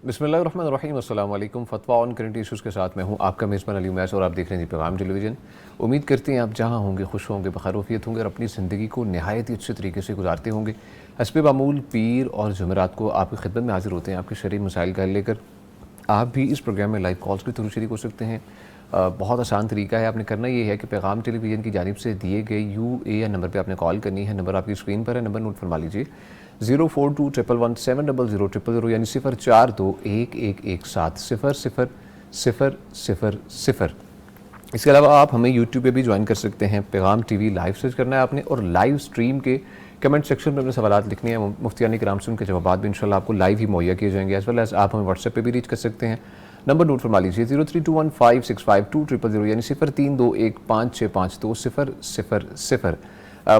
بسم اللہ الرحمن الرحیم، السلام علیکم۔ فتویٰ آن کرنٹ ایشوز کے ساتھ میں ہوں آپ کا میزبان علی امیس اور آپ دیکھ رہے ہیں پیغام ٹیلی ویژن۔ امید کرتے ہیں آپ جہاں ہوں گے خوش ہوں گے، بخیروفیت ہوں گے اور اپنی زندگی کو نہایت ہی اچھے طریقے سے گزارتے ہوں گے۔ حسب معمول پیر اور جمعرات کو آپ کی خدمت میں حاضر ہوتے ہیں آپ کے شرعی مسائل کا حل لے کر۔ آپ بھی اس پروگرام میں لائیو کالز کے تھرو شریک ہو سکتے ہیں۔ بہت آسان طریقہ ہے، آپ نے کرنا یہ ہے کہ پیغام ٹیلی ویژن کی جانب سے دیے گئے UAN نمبر پہ آپ نے کال کرنی ہے۔ نمبر آپ کی اسکرین پر ہے، نمبر نوٹ فرما لیجیے 042111700 یعنی 042111700000۔ اس کے علاوہ آپ ہمیں یوٹیوب پہ بھی جوائن کر سکتے ہیں، پیغام ٹی وی لائیو سرچ کرنا ہے آپ نے، اور لائیو سٹریم کے کمنٹ سیکشن میں اپنے سوالات لکھنے ہیں۔ مفتیان کرام سے ان کے جوابات بھی انشاءاللہ آپ کو لائیو ہی مہیا کیے جائیں گے۔ ایز ویل ایز آپ ہمیں واٹس ایپ پہ بھی ریچ کر سکتے ہیں۔ نمبر نوٹ فرما لیجیے 03215652000 یعنی 0321552000۔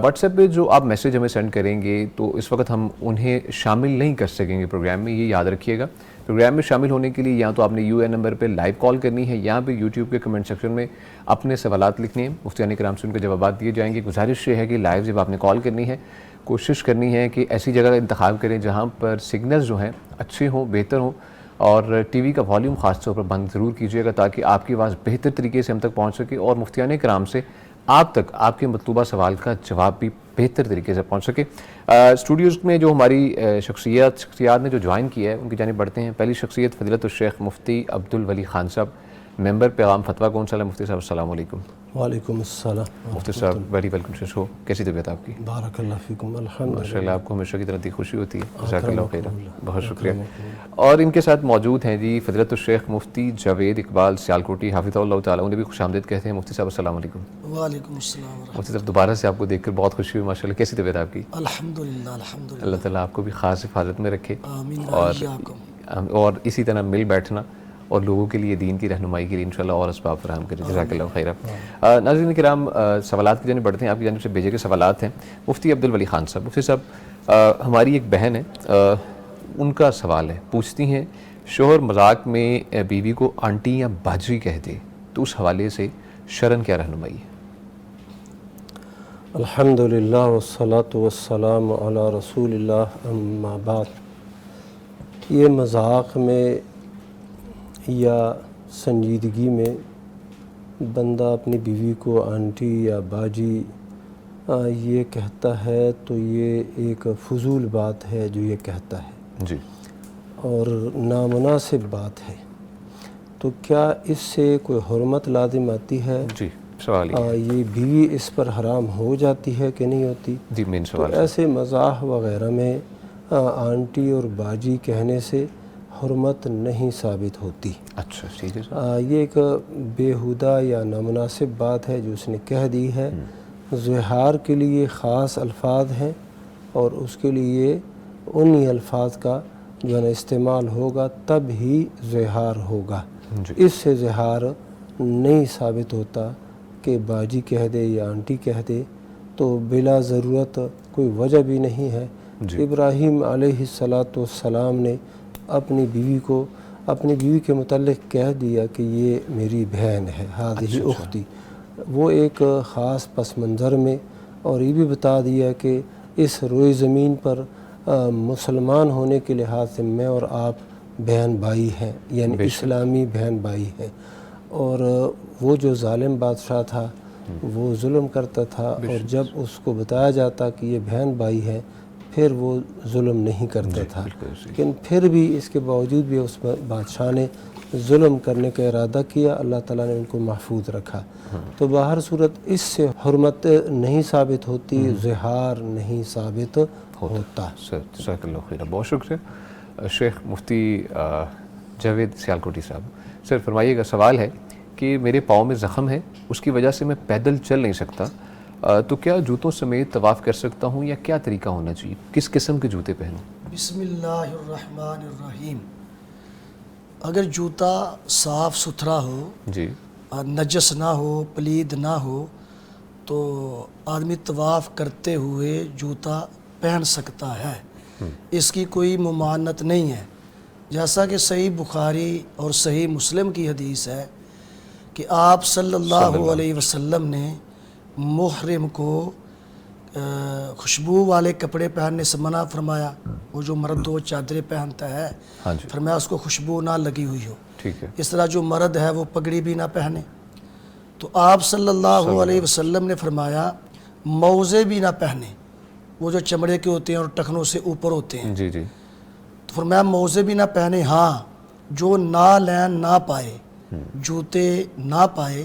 واٹس ایپ پہ جو آپ میسیج ہمیں سینڈ کریں گے تو اس وقت ہم انہیں شامل نہیں کر سکیں گے پروگرام میں، یہ یاد رکھیے گا۔ پروگرام میں شامل ہونے کے لیے یا تو آپ نے UAN نمبر پہ لائیو کال کرنی ہے، یہاں پہ یوٹیوب کے کمنٹ سیکشن میں اپنے سوالات لکھنے ہیں، مفتیان کرام سے ان کے جوابات دیے جائیں گے۔ گزارش یہ ہے کہ لائیو جب آپ نے کال کرنی ہے کوشش کرنی ہے کہ ایسی جگہ کا انتخاب کریں جہاں پر سگنلز جو ہیں اچھے ہوں، بہتر ہوں، اور ٹی وی کا والیوم خاص طور پر بند ضرور کیجیے گا تاکہ آپ کی آواز بہتر طریقے سے ہم تک پہنچ سکے اور مفتیان کرام سے آپ تک آپ کے مطلوبہ سوال کا جواب بھی بہتر طریقے سے پہنچ سکے۔ اسٹوڈیوز میں جو ہماری شخصیات نے جو جوائن کیا ہے ان کی جانب بڑھتے ہیں۔ پہلی شخصیت فضیلت الشیخ مفتی عبدالولی خان صاحب، ممبر پیغام فتویٰ کونسل۔ مفتی صاحب السلام علیکم۔ وعلیکم السلام۔ مفتی صاحب ویری ویلکم ٹو شو۔ کیسی طبیعت آپ کی؟ بارک اللہ فیکم۔ الحمد ماشاء اللہ، آپ کو ہمیشہ کی طرح دی خوشی ہوتی ہے، جزاک اللہ خیر، بہت شکریہ۔ اور ان کے ساتھ موجود ہیں جی فضیلت الشیخ مفتی جاوید اقبال سیالکوٹی حافظہ اللہ تعالیٰ، انہیں بھی خوش آمدید کہتے ہیں۔ مفتی صاحب السلام علیکم۔ وعلیکم السلام ورحمۃ مفتی صاحب دوبارہ سے آپ کو دیکھ کر بہت خوشی ہوئی، ماشاء اللہ۔ کیسی طبیعت آپ کی؟ الحمدللہ الحمدللہ، اللہ تعالیٰ آپ کو بھی خاص حفاظت میں رکھے، آمین اور اسی طرح مل بیٹھنا اور لوگوں کے لیے دین کی رہنمائی کے لیے انشاءاللہ اور اسباب فراہم کرے، جزاک اللہ خیر۔ ناظرین کرام، سوالات کی جانب بڑھتے ہیں۔ آپ کی جانب سے بھیجے گئے سوالات ہیں۔ مفتی عبدالولی خان صاحب، مفتی صاحب ہماری ایک بہن ہے، ان کا سوال ہے، پوچھتی ہیں شوہر مذاق میں بیوی کو آنٹی یا باجی کہہ دے تو اس حوالے سے شرعاً کیا رہنمائی ہے؟ الحمدللہ والصلاة والسلام علی رسول اللہ، اما بعد۔ یہ مذاق میں یا سنجیدگی میں بندہ اپنی بیوی کو آنٹی یا باجی یہ کہتا ہے تو یہ ایک فضول بات ہے جو یہ کہتا ہے، جی، اور نامناسب بات ہے۔ تو کیا اس سے کوئی حرمت لازم آتی ہے؟ جی سوال یہ بیوی اس پر حرام ہو جاتی ہے کہ نہیں ہوتی؟ جی مین تو سوال ایسے مزاح وغیرہ میں آنٹی اور باجی کہنے سے حرمت نہیں ثابت ہوتی۔ اچھا ٹھیک ہے۔ یہ ایک بیہودہ یا نامناسب بات ہے جو اس نے کہہ دی ہے۔ زہار کے لیے خاص الفاظ ہیں اور اس کے لیے انہی الفاظ کا جو ہے نا استعمال ہوگا تب ہی زہار ہوگا۔ اس سے زہار نہیں ثابت ہوتا کہ باجی کہہ دے یا آنٹی کہہ دے، تو بلا ضرورت کوئی وجہ بھی نہیں ہے۔ ابراہیم علیہ السلام نے اپنی بیوی کے متعلق کہہ دیا کہ یہ میری بہن ہے، ہذہ اختی۔ وہ ایک خاص پس منظر میں، اور یہ بھی بتا دیا کہ اس روئے زمین پر مسلمان ہونے کے لحاظ سے میں اور آپ بہن بھائی ہیں، یعنی اسلامی بہن بھائی ہیں۔ اور وہ جو ظالم بادشاہ تھا وہ ظلم کرتا تھا، اور جب اس کو بتایا جاتا کہ یہ بہن بھائی ہیں پھر وہ ظلم نہیں کرتا تھا، لیکن پھر بھی اس کے باوجود بھی اس بادشاہ نے ظلم کرنے کا ارادہ کیا، اللہ تعالیٰ نے ان کو محفوظ رکھا۔ تو باہر صورت اس سے حرمت نہیں ثابت ہوتی، زہار نہیں ثابت ہوتا۔ جزاک اللہ خیر، بہت شکریہ شیخ مفتی جاوید سیالکوٹی صاحب۔ سر فرمائیے گا، سوال ہے کہ میرے پاؤں میں زخم ہے، اس کی وجہ سے میں پیدل چل نہیں سکتا، تو کیا جوتوں سمیت طواف کر سکتا ہوں یا کیا طریقہ ہونا چاہیے؟ کس قسم کے جوتے پہنوں؟ بسم اللہ الرحمن الرحیم۔ اگر جوتا صاف ستھرا ہو، جی، نجس نہ ہو، پلید نہ ہو، تو آدمی طواف کرتے ہوئے جوتا پہن سکتا ہے، اس کی کوئی ممانعت نہیں ہے۔ جیسا کہ صحیح بخاری اور صحیح مسلم کی حدیث ہے کہ آپ صلی اللہ علیہ وسلم نے محرم کو خوشبو والے کپڑے پہننے سے منع فرمایا. وہ جو مرد 2 چادریں پہنتا ہے ہاں جی فرمایا اس کو خوشبو نہ لگی ہوئی ہو. ٹھیک ہے. اس طرح جو مرد ہے وہ پگڑی بھی نہ پہنے. تو آپ صلی اللہ علیہ وسلم نے فرمایا موزے بھی نہ پہنے, وہ جو چمڑے کے ہوتے ہیں اور ٹخنوں سے اوپر ہوتے ہیں. جی جی تو فرمایا موزے بھی نہ پہنے. ہاں جو نالین نہ پائے, جوتے نہ پائے,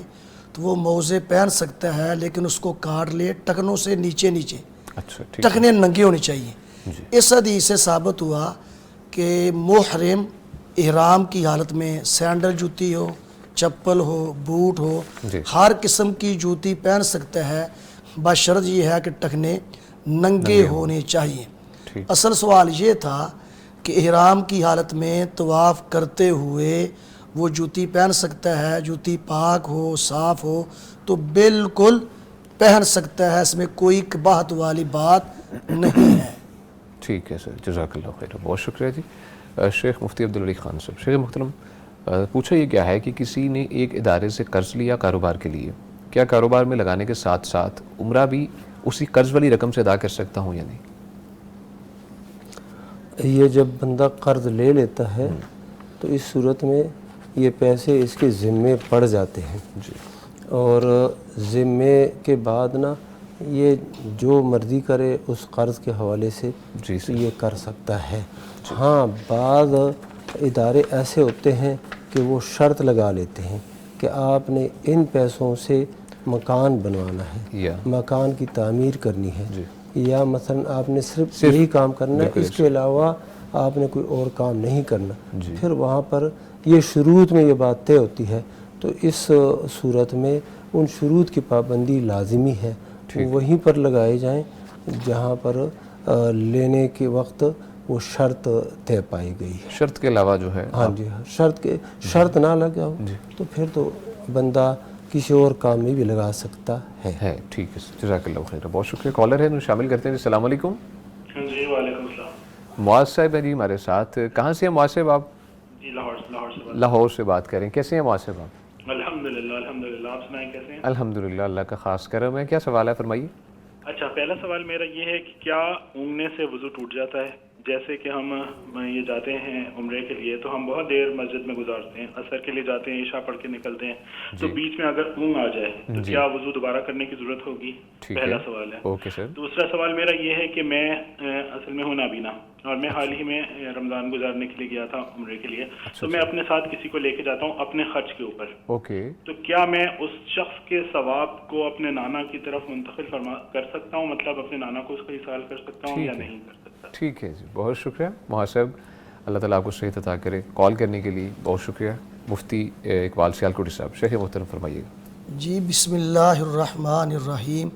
تو وہ موزے پہن سکتا ہے لیکن اس کو کاٹ لے ٹکنوں سے نیچے نیچے, اچھا ٹھیک. ٹکنے ننگے ہونی چاہیے. اس حدیث سے ثابت ہوا کہ محرم احرام کی حالت میں سینڈل جوتی ہو, چپل ہو, بوٹ ہو, جی. ہر قسم کی جوتی پہن سکتا ہے, بشرط یہ ہے کہ ٹکنے ننگے ہونے چاہیے. ٹھیک. اصل سوال یہ تھا کہ احرام کی حالت میں طواف کرتے ہوئے وہ جوتی پہن سکتا ہے, جوتی پاک ہو, صاف ہو تو بالکل پہن سکتا ہے, اس میں کوئی قباحت والی بات نہیں ہے. ٹھیک ہے سر, جزاک اللہ خیر, بہت شکریہ جی. شیخ مفتی عبدالعلی خان صاحب, شیخ محترم پوچھا یہ کیا ہے کہ کسی نے ایک ادارے سے قرض لیا کاروبار کے لیے, کیا کاروبار میں لگانے کے ساتھ ساتھ عمرہ بھی اسی قرض والی رقم سے ادا کر سکتا ہوں یا نہیں؟ یہ جب بندہ قرض لے لیتا ہے تو اس صورت میں یہ پیسے اس کے ذمے پڑ جاتے ہیں جی. اور ذمے کے بعد نا یہ جو مرضی کرے اس قرض کے حوالے سے جی سر. یہ کر سکتا ہے. ہاں بعض ادارے ایسے ہوتے ہیں کہ وہ شرط لگا لیتے ہیں کہ آپ نے ان پیسوں سے مکان بنوانا ہے, یا مکان کی تعمیر کرنی ہے, جی. یا مثلا آپ نے صرف یہی کام کرنا ہے, اس کے علاوہ آپ نے کوئی اور کام نہیں کرنا. پھر وہاں پر یہ شروط میں یہ بات طے ہوتی ہے, تو اس صورت میں ان شروط کی پابندی لازمی ہے, وہیں پر لگائے جائیں جہاں پر لینے کے وقت وہ شرط طے پائی گئی ہے. شرط کے علاوہ جو ہے, ہاں جی, شرط نہ لگا ہو تو پھر تو بندہ کسی اور کام میں بھی لگا سکتا ہے. ٹھیک ہے سر, جزاک اللہ خیر, بہت شکریہ. کالر ہے شامل کرتے ہیں. السلام علیکم. جی وعلیکم السلام. معاذ صاحب ہیں جی ہمارے ساتھ. کہاں سے ہیں معاذ صاحب آپ؟ جی لاہور سے. لاہور سے بات کریں. کیسے ہیں معاذ صاحب آپ؟ الحمدللہ. آپ سنائیں کیسے ہیں؟ الحمدللہ, اللہ کا خاص کرم ہے. کیا سوال ہے, فرمائیے. اچھا, پہلا سوال میرا یہ ہے کہ کیا اونگنے سے وضو ٹوٹ جاتا ہے؟ جیسے کہ ہم یہ جاتے ہیں عمرے کے لیے تو ہم بہت دیر مسجد میں گزارتے ہیں, عصر کے لیے جاتے ہیں, عشاء پڑھ کے نکلتے ہیں, تو بیچ میں اگر اونگ آ جائے تو کیا وضو دوبارہ کرنے کی ضرورت ہوگی؟ پہلا سوال ہے. Okay sir. دوسرا سوال میرا یہ ہے کہ میں اصل میں ہوں نابینا, اور میں حال ہی میں رمضان گزارنے کے لیے گیا تھا عمرے کے لیے, تو میں اپنے ساتھ کسی کو لے کے جاتا ہوں اپنے خرچ کے اوپر. اوکے. تو کیا میں اس شخص کے ثواب کو اپنے نانا کی طرف منتقل کر سکتا ہوں, مطلب اپنے نانا کو اس کا ایصال کر سکتا ہوں یا نہیں کر سکتا؟ ٹھیک ہے جی, بہت شکریہ معاذ صاحب, اللہ تعالیٰ آپ کو صحت عطا کرے. کال کرنے کے لیے بہت شکریہ. مفتی اقبال سیالکوٹی صاحب, شیخ محترم فرمائیے گا. جی بسم اللہ الرحمن الرحیم.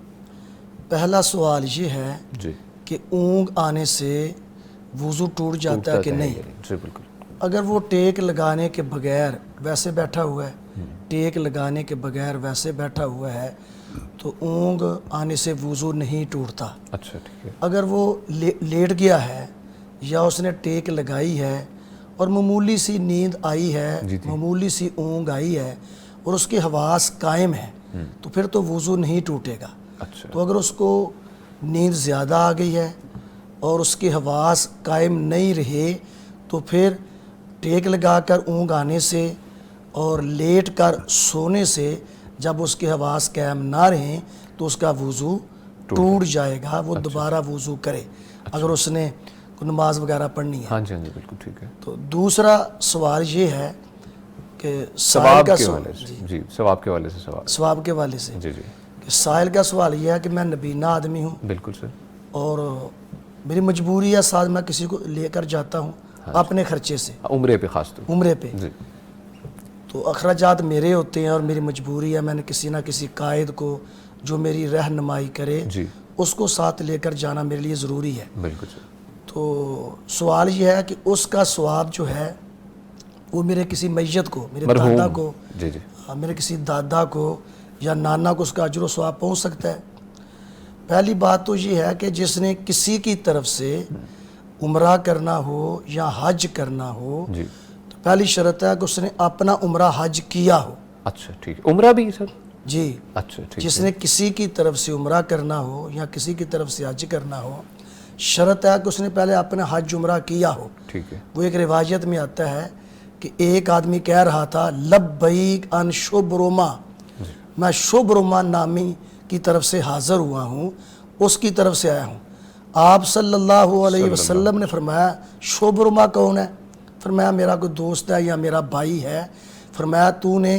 پہلا سوال یہ ہے جی کہ اونگ آنے سے وضو ٹوٹ جاتا ہے کہ نہیں؟ جی بالکل. اگر وہ ٹیک لگانے کے بغیر ویسے بیٹھا ہوا ہے, ٹیک لگانے کے بغیر ویسے بیٹھا ہوا ہے تو اونگ آنے سے وضو نہیں ٹوٹتا. اچھا ٹھیک ہے. اگر وہ لیٹ گیا ہے یا اس نے ٹیک لگائی ہے اور معمولی سی نیند آئی ہے, معمولی سی اونگ آئی ہے اور اس کے حواس قائم ہیں تو پھر تو وضو نہیں ٹوٹے گا. اچھا. تو اگر اس کو نیند زیادہ آ گئی ہے اور اس کے حواس قائم نہیں رہے تو پھر ٹیک لگا کر اونگ آنے سے اور لیٹ کر سونے سے جب اس کے حواس قائم نہ رہیں تو اس کا وضو ٹوٹ جائے گا. وہ دوبارہ وضو کرے اگر اس نے نماز وغیرہ پڑھنی ہے. ہاں جی ہاں جی بالکل ٹھیک ہے. تو دوسرا سوال یہ ہے کہ ثواب کے حوالے سے. جی ثواب کے حوالے سے سوال. ثواب کے حوالے سے جی جی. کہ سائل کا سوال یہ ہے کہ میں نبینا آدمی ہوں. بالکل سر. اور میری مجبوری ہے, ساتھ میں کسی کو لے کر جاتا ہوں اپنے خرچے سے, عمرے پہ خاص طور عمرے پہ. جی. تو اخراجات میرے ہوتے ہیں اور میری مجبوری ہے, میں نے کسی نہ کسی قائد کو جو میری رہنمائی کرے جی اس کو ساتھ لے کر جانا میرے لیے ضروری ہے. بالکل سر. تو سوال یہ ہے کہ اس کا ثواب جو ہے وہ میرے کسی میت کو, میرے دادا کو, جی جی میرے کسی دادا کو یا نانا کو اس کا اجر و ثواب پہنچ سکتا ہے. پہلی بات تو یہ ہے کہ جس نے کسی کی طرف سے عمرہ کرنا ہو یا حج کرنا ہو تو پہلی شرط ہے کہ اس نے اپنا عمرہ حج کیا ہو. اچھا ٹھیک ہے. عمرہ بھی سر؟ جی اچھا ٹھیک جس نے کسی کی طرف سے عمرہ کرنا ہو یا کسی کی طرف سے حج کرنا ہو، شرط ہے کہ اس نے پہلے اپنا حج عمرہ کیا ہو۔ ٹھیک ہے وہ ایک روایت میں آتا ہے کہ ایک آدمی کہہ رہا تھا لبیک ان شبرما، میں شبرما نامی کی طرف سے حاضر ہوا ہوں، اس کی طرف سے آیا ہوں۔ آپ صلی اللہ علیہ وسلم نے فرمایا شبرما کون ہے؟ فرمایا میرا کوئی دوست ہے یا میرا بھائی ہے۔ فرمایا تو نے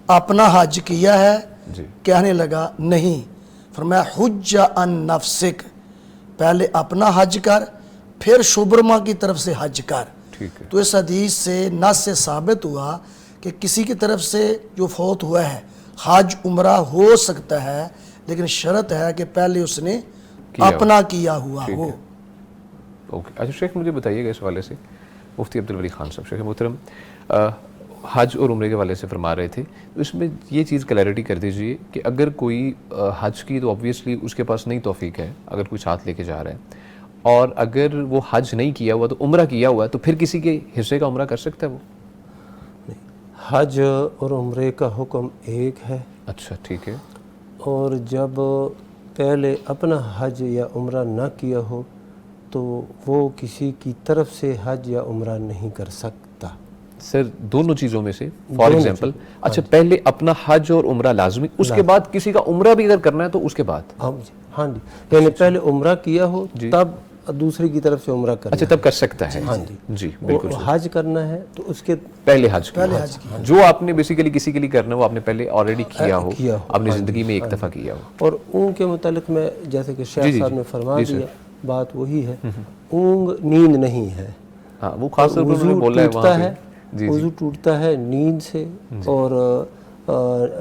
اپنا حج کیا ہے؟ جی کہنے لگا نہیں۔ فرمایا حج ان نفسک، پہلے اپنا حج کر پھر شبرما کی طرف سے حج کر۔ ٹھیک ہے تو اس حدیث سے نص سے ثابت ہوا کہ کسی کی طرف سے جو فوت ہوا ہے حج عمرہ ہو سکتا ہے، لیکن شرط ہے کہ پہلے اس نے اپنا کیا ہوا ہو۔ اوکے اچھا شیخ مجھے بتائیے گا اس حوالے سے، مفتی عبدالولی خان صاحب شیخ محترم حج اور عمرے کے حوالے سے فرما رہے تھے، تو اس میں یہ چیز کلیئرٹی کر دیجئے کہ اگر کوئی حج کی تو آبویسلی اس کے پاس نہیں توفیق ہے اگر کوئی ساتھ لے کے جا رہا ہے، اور اگر وہ حج نہیں کیا ہوا تو عمرہ کیا ہوا ہے، تو پھر کسی کے حصے کا عمرہ کر سکتا ہے وہ؟ حج اور عمرے کا حکم ایک ہے، اچھا ٹھیک ہے، اور جب پہلے اپنا حج یا عمرہ نہ کیا ہو تو وہ کسی کی طرف سے حج یا عمرہ نہیں کر سکتا۔ سر دونوں چیزوں میں سے فار ایگزامپل، اچھا پہلے اپنا حج اور عمرہ لازمی، اس کے بعد کسی کا عمرہ بھی اگر کرنا ہے تو اس کے بعد؟ ہاں جی، یعنی پہلے عمرہ کیا ہو تب دوسری کی طرف سے عمرہ کرنا، اچھا تب کر سکتا ہے، ہاں جی بالکل، حج کرنا ہے تو اس کے پہلے حج کیا، جو آپ نے بیسیکلی کسی کے لیے کرنا ہے وہ آپ نے پہلے آلریڈی کیا ہو اپنی زندگی میں ایک دفعہ کیا ہو۔ اور اونگ کے متعلق میں جیسے کہ شیخ صاحب نے فرما دیا، بات وہی ہے، اونگ نیند نہیں ہے، ہاں وہ خاص طور پر انہوں نے وضو بولا ہے ٹوٹتا وہاں ہے، پہ، وضو ٹوٹتا ہے نیند سے، اور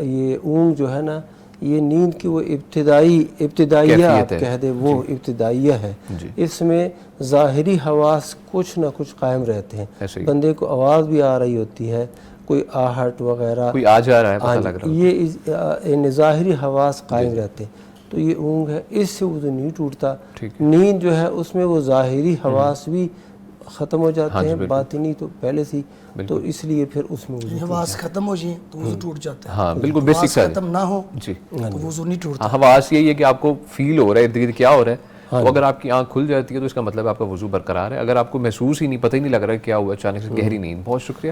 یہ اونگ جو ہے نا یہ نیند کی وہ ابتدائیہ آپ کہہ دیں، وہ ابتدائیہ ہے، اس میں ظاہری حواس کچھ نہ کچھ قائم رہتے ہیں، بندے کو آواز بھی آ رہی ہوتی ہے، کوئی آہٹ وغیرہ، کوئی آ جا رہا ہے پتہ لگ رہا ہے، یہ ظاہری حواس قائم رہتے ہیں، تو یہ اونگ ہے، اس سے وضو نہیں ٹوٹتا۔ نیند جو ہے اس میں وہ ظاہری حواس بھی ختم ہو جاتے ہیں، باطنی تو پہلے سے، تو اس لیے پھر اس میں وضو حواس ختم ہو جائیں تو وضو ٹوٹ جاتا ہے، ہاں بالکل بیسک سا ختم نہ ہو جی، تو وضو نہیں ٹوٹتا۔ حواس یہی ہے کہ آپ کو فیل ہو رہا ہے ارد گرد کیا ہو رہا ہے، تو اگر آپ کی آنکھ کھل جاتی ہے تو اس کا مطلب آپ کا وضو برقرار ہے، اگر آپ کو محسوس ہی نہیں، پتہ ہی نہیں لگ رہا ہے کیا ہوا، اچانک سے گہری نیند۔ بہت شکریہ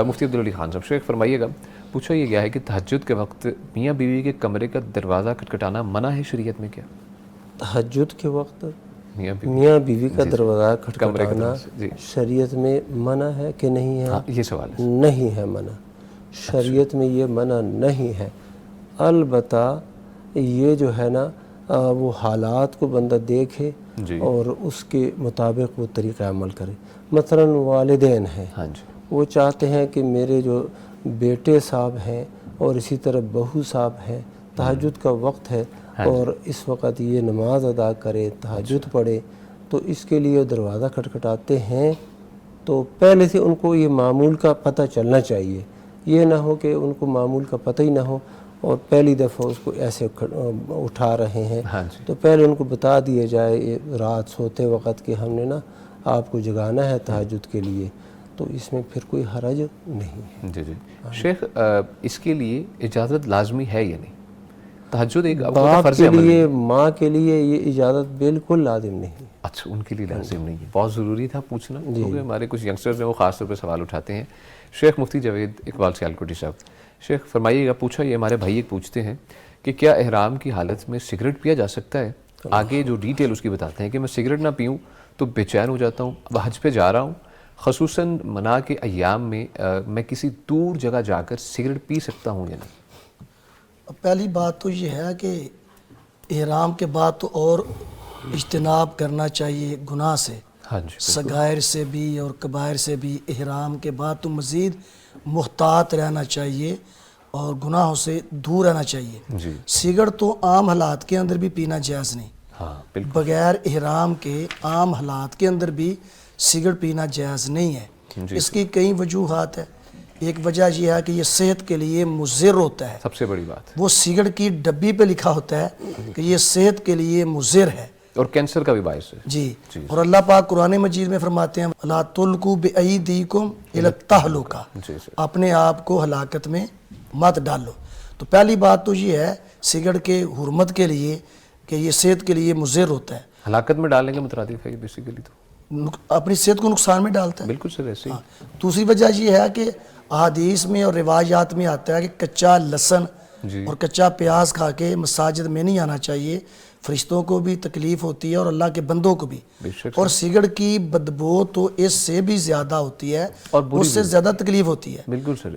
مفتی عبدالولی خان صاحب۔ شیخ فرمائیے گا، پوچھا یہ گیا ہے کہ تہجد کے وقت میاں بیوی کے کمرے کا دروازہ کھٹکھٹانا منع ہے شریعت میں کیا؟ تہجد کے وقت میاں بیوی کا دروازہ کھٹکھٹانا شریعت میں منع ہے کہ نہیں ہے؟ یہ سوال ہے۔ نہیں ہے منع، شریعت میں یہ منع نہیں ہے، البتہ یہ جو ہے نا وہ حالات کو بندہ دیکھے اور اس کے مطابق وہ طریقہ عمل کرے۔ مثلا والدین ہیں، وہ چاہتے ہیں کہ میرے جو بیٹے صاحب ہیں اور اسی طرح بہو صاحب ہیں، تہجد کا وقت ہے اور اس وقت یہ نماز ادا کرے، تہجد پڑھے، تو اس کے لیے دروازہ کھٹکھٹاتے ہیں، تو پہلے سے ان کو یہ معمول کا پتہ چلنا چاہیے، یہ نہ ہو کہ ان کو معمول کا پتہ ہی نہ ہو اور پہلی دفعہ اس کو ایسے اٹھا رہے ہیں، تو پہلے ان کو بتا دیا جائے رات سوتے وقت کہ ہم نے نا آپ کو جگانا ہے تہجد کے لیے، تو اس میں پھر کوئی حرج نہیں ہے۔ جی شیخ، اس کے لیے اجازت لازمی ہے یا نہیں؟ تہجد ایک باپ کے لیے، ماں کے لیے یہ اجازت بالکل لازم نہیں۔ اچھا ان کے لیے لازم نہیں ہے، بہت ضروری تھا پوچھنا کیونکہ ہمارے کچھ ینگسٹرز ہیں وہ خاص طور پہ سوال اٹھاتے ہیں۔ شیخ مفتی جاوید اقبال سیالکوٹی صاحب، شیخ فرمائیے گا، پوچھا یہ ہمارے بھائی ایک پوچھتے ہیں کہ کیا احرام کی حالت میں سگریٹ پیا جا سکتا ہے؟ آگے جو ڈیٹیل اس کی بتاتے ہیں کہ میں سگریٹ نہ پیوں تو بے چین ہو جاتا ہوں، اب حج پہ جا رہا ہوں، خصوصاً منع کے ایام میں میں کسی دور جگہ جا کر سگریٹ پی سکتا ہوں یا نہیں؟ پہلی بات تو یہ ہے کہ احرام کے بعد تو اور اجتناب کرنا چاہیے گناہ سے، صغائر سے بھی اور کبائر سے بھی۔ احرام کے بعد تو مزید محتاط رہنا چاہیے اور گناہوں سے دور رہنا چاہیے۔ سگریٹ تو عام حالات کے اندر بھی پینا جائز نہیں، بغیر احرام کے عام حالات کے اندر بھی سگریٹ پینا جائز نہیں ہے۔ اس کی کئی وجوہات ہیں، ایک وجہ یہ ہے کہ یہ صحت کے لیے مضر ہوتا ہے، سب سے بڑی بات وہ سگریٹ کی ڈبی پہ لکھا ہوتا ہے کہ یہ صحت کے لیے مضر ہے اور کینسر کا بھی باعث ہے۔ جی، اور اللہ پاک قرآن مجید میں فرماتے ہیں لا تلقوا بأیدیکم الی التہلکہ، اپنے آپ کو ہلاکت میں مت ڈالو۔ تو پہلی بات تو یہ ہے سگریٹ کے حرمت کے لیے کہ یہ صحت کے لیے مضر ہوتا ہے، ہلاکت میں ڈالنے کے مترادف ہے یہ بیسیکلی تو اپنی صحت کو نقصان میں ڈالتا ہے۔ بالکل سر ایسے ہی دوسری وجہ یہ ہے کہ احادیث میں اور روایات میں آتا ہے کہ کچا لہسن جی اور کچا پیاز کھا کے مساجد میں نہیں آنا چاہیے، فرشتوں کو بھی تکلیف ہوتی ہے اور اللہ کے بندوں کو بھی، بے شک اور سگریٹ کی بدبو تو اس سے بھی زیادہ ہوتی ہے اور بری اس سے زیادہ تکلیف ہوتی ہے۔ بالکل سر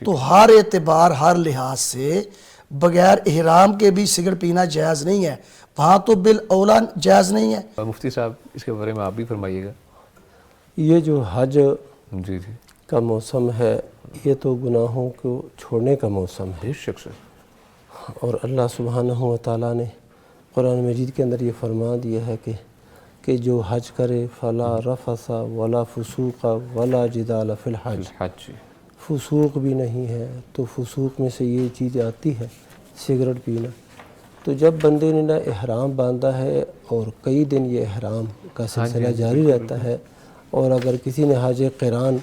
تو ہر اعتبار ہر لحاظ سے بغیر احرام کے بھی سگریٹ پینا جائز نہیں ہے، وہاں تو بالاولا جائز نہیں ہے۔ مفتی صاحب اس کے بارے میں آپ بھی فرمائیے گا۔ یہ جو حج جی جی کا موسم ہے یہ تو گناہوں کو چھوڑنے کا موسم ہے، بے شک سر اور اللہ سبحانہ و تعالیٰ نے قرآن مجید کے اندر یہ فرما دیا ہے کہ جو حج کرے فلا رفث ولا فسوق ولا جدال فی الحج، حج جی فسوق بھی نہیں ہے، تو فسوق میں سے یہ چیز آتی ہے سگریٹ پینا۔ تو جب بندے نے نہ احرام باندھا ہے اور کئی دن یہ احرام کا سلسلہ جاری رہتا ہے، اور اگر کسی نے حج قران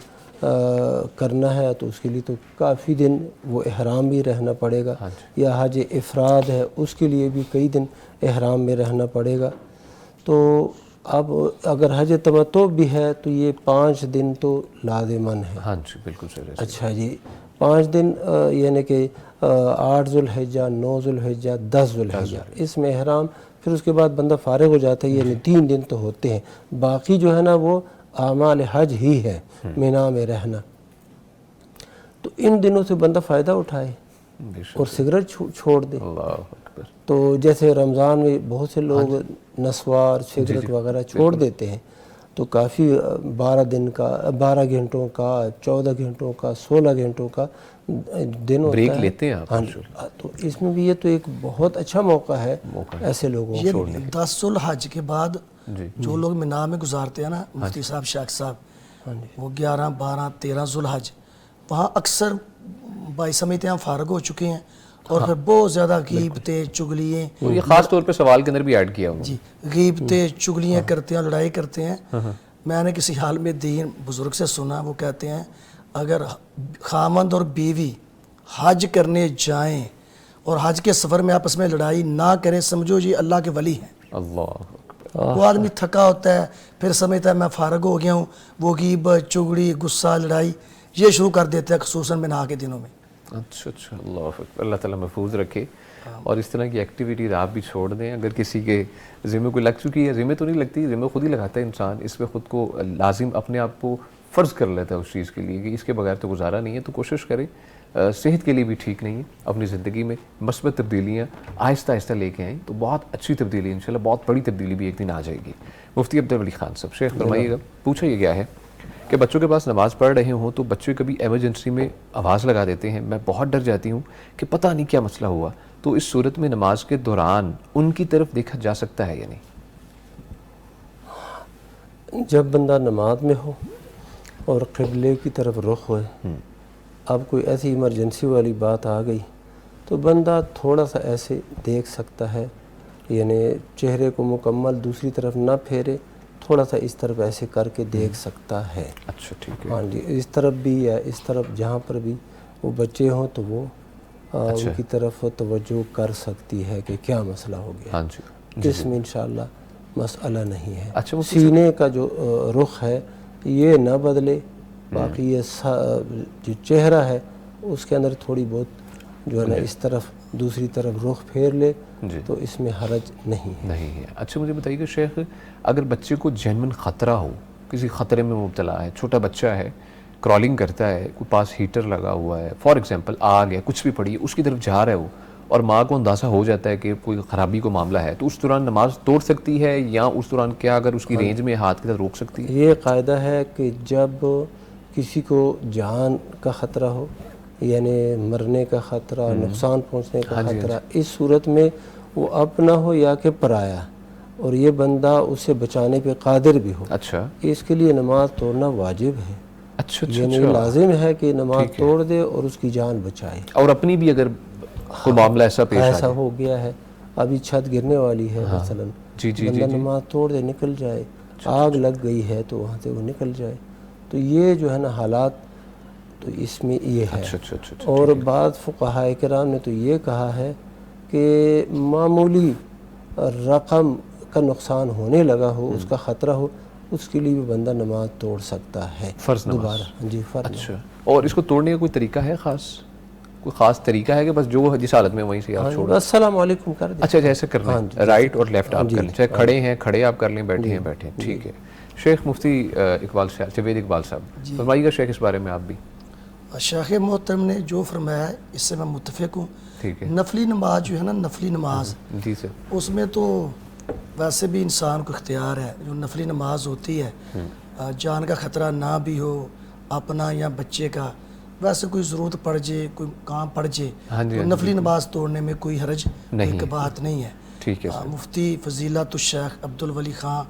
کرنا ہے تو اس کے لیے تو کافی دن وہ احرام بھی رہنا پڑے گا، یا حج افراد ہے اس کے لیے بھی کئی دن احرام میں رہنا پڑے گا۔ تو اب اگر حج تمتع بھی ہے تو یہ 5 دن تو لازماً ہے۔ ہاں جی بالکل سر اچھا جی 5 دن یعنی کہ 8 ذوالحجہ 9 ذوالحجہ 10 ذوالحجہ اس میں احرام، پھر اس کے بعد بندہ فارغ ہو جاتا ہے، یعنی 3 دن تو ہوتے ہیں، باقی جو ہے نا وہ اعمال حج ہی ہے، مینا میں رہنا۔ تو ان دنوں سے بندہ فائدہ اٹھائے بے شک اور سگریٹ چھوڑ دے۔ اللہ اکبر تو جیسے رمضان میں بہت سے لوگ نسوار سگریٹ وغیرہ چھوڑ دیتے ہیں، تو کافی 12 گھنٹوں کا 14 گھنٹوں کا 16 گھنٹوں کا دن ہوتا ہے، بریک لیتے ہیں آپ ہاں جی، تو اس میں بھی یہ تو ایک بہت اچھا موقع ہے ایسے لوگوں یہ کو۔ 10 ذوالحج کے بعد جی جو لوگ مینا میں گزارتے ہیں نا مفتی صاحب شیخ صاحب، وہ 11 12 13 ذوالحج وہاں اکثر بھائی سمجھتے ہیں ہم فارغ ہو چکے ہیں، اور پھر بہت زیادہ غیبتیں چگلیاں، یہ خاص طور پہ سوال کے اندر بھی ایڈ کیا ہوا جی غیبتیں چگلیاں کرتے ہیں، لڑائی کرتے ہیں۔ میں نے کسی حال میں دین بزرگ سے سنا، وہ کہتے ہیں اگر خامند اور بیوی حج کرنے جائیں اور حج کے سفر میں آپس میں لڑائی نہ کریں، سمجھو جی اللہ کے ولی ہیں۔ اللہ اکبر وہ آدمی تھکا ہوتا ہے، پھر سمجھتا ہے میں فارغ ہو گیا ہوں، وہ غیبت چگلی غصہ لڑائی یہ شروع کر دیتے ہیں، خصوصاً مینا کے دنوں میں۔ اچھا اچھا اللہ اکبر، اللہ تعالیٰ محفوظ رکھے، اور اس طرح کی ایکٹیویٹیز آپ بھی چھوڑ دیں۔ اگر کسی کے ذمہ کوئی لگ چکی ہے، ذمہ تو نہیں لگتی، ذمہ خود ہی لگاتا ہے انسان، اس پہ خود کو لازم اپنے آپ کو فرض کر لیتا ہے اس چیز کے لیے کہ اس کے بغیر تو گزارا نہیں ہے، تو کوشش کریں، صحت کے لیے بھی ٹھیک نہیں ہے، اپنی زندگی میں مثبت تبدیلیاں آہستہ آہستہ لے کے آئیں تو بہت اچھی تبدیلی انشاءاللہ، بہت بڑی تبدیلی بھی ایک دن آ جائے گی۔ مفتی عبدالولی خان صاحب، شیخ فرمائیے گا، پوچھا یہ گیا ہے کہ بچوں کے پاس نماز پڑھ رہے ہوں تو بچے کبھی ایمرجنسی میں آواز لگا دیتے ہیں، میں بہت ڈر جاتی ہوں کہ پتہ نہیں کیا مسئلہ ہوا، تو اس صورت میں نماز کے دوران ان کی طرف دیکھا جا سکتا ہے یا نہیں؟ جب بندہ نماز میں ہو اور قبلے کی طرف رخ ہوئے، اب کوئی ایسی ایمرجنسی والی بات آ گئی تو بندہ تھوڑا سا ایسے دیکھ سکتا ہے، یعنی چہرے کو مکمل دوسری طرف نہ پھیرے، تھوڑا سا اس طرف ایسے کر کے دیکھ سکتا ہے۔ اچھا ٹھیک ہے، ہاں جی، اس طرف بھی یا اس طرف جہاں پر بھی وہ بچے ہوں تو وہ ان کی طرف توجہ کر سکتی ہے کہ کیا مسئلہ ہو گیا۔ ہاں جی اس میں انشاءاللہ مسئلہ نہیں ہے۔ اچھا سینے کا جو رخ ہے یہ نہ بدلے، باقی یہ جو چہرہ ہے اس کے اندر تھوڑی بہت جو ہے نا اس طرف دوسری طرف رخ پھیر لے تو اس میں حرج نہیں ہے۔ نہیں ہے۔ اچھا مجھے بتائیے کہ شیخ اگر بچے کو جینوئن خطرہ ہو، کسی خطرے میں مبتلا ہے، چھوٹا بچہ ہے، کرالنگ کرتا ہے، کوئی پاس ہیٹر لگا ہوا ہے، فار ایگزامپل آگ ہے، کچھ بھی پڑی ہے، اس کی طرف جا رہا ہے وہ، اور ماں کو اندازہ ہو جاتا ہے کہ کوئی خرابی کو معاملہ ہے، تو اس دوران نماز توڑ سکتی ہے یا اس دوران کیا اگر اس کی رینج میں ہاتھ کی طرف روک سکتی ہے؟ یہ قاعدہ ہے کہ جب کسی کو جان کا خطرہ ہو، یعنی مرنے کا خطرہ، نقصان پہنچنے کا خطرہ، اس صورت میں وہ اپنا ہو یا کہ پرایا، اور یہ بندہ اسے بچانے پہ قادر بھی ہو، اچھا اس کے لیے نماز توڑنا واجب ہے۔ اچھا یعنی لازم ہے کہ نماز توڑ دے اور اس کی جان بچائے۔ اور اپنی بھی اگر کوئی معاملہ ایسا پیش آ ایسا ہو گیا ہے، ابھی چھت گرنے والی ہے مثلاً، بندہ نماز توڑ دے نکل جائے، آگ لگ گئی ہے تو وہاں سے وہ نکل جائے، تو یہ جو ہے نا حالات تو اس میں یہ ہے. اچھا. اور بعض فقہاء کرام نے تو یہ کہا ہے کہ معمولی رقم کا نقصان ہونے لگا ہو، اس کا خطرہ ہو، اس کے لیے بھی بندہ نماز توڑ سکتا ہے فرض نماز. دوبارہ. جی فرض. اچھا. اور اس کو توڑنے کا کوئی طریقہ ہے خاص؟ کوئی خاص طریقہ ہے کہ بس جو جس حالت میں وہیں سے آپ چھوڑ؟ السلام علیکم کر دیں. اچھا ایسے کر لیں، رائٹ اور لیفٹ آپ کر لیں، چاہے کھڑے ہیں کھڑے آپ کر لیں، بیٹھے ہیں بیٹھے ہیں. ٹھیک ہے. شیخ مفتی اقبال صاحب، جاوید اقبال صاحب، فرمائیے گا شیخ اس بارے میں آپ بھی. شیخ محترم نے جو فرمایا ہے اس سے میں متفق ہوں. ٹھیک ہے. نفلی نماز جو ہے نا، نفلی نماز، جی سر. اس میں تو ویسے بھی انسان کو اختیار ہے. جو نفلی نماز ہوتی ہے، جان کا خطرہ نہ بھی ہو اپنا یا بچے کا، ویسے کوئی ضرورت پڑ جائے، کوئی کام پڑ جائے، تو نفلی نماز توڑنے میں کوئی حرج کوئی بات نہیں ہے. ٹھیک ہے. مفتی فضیلت الشیخ عبدالولی خان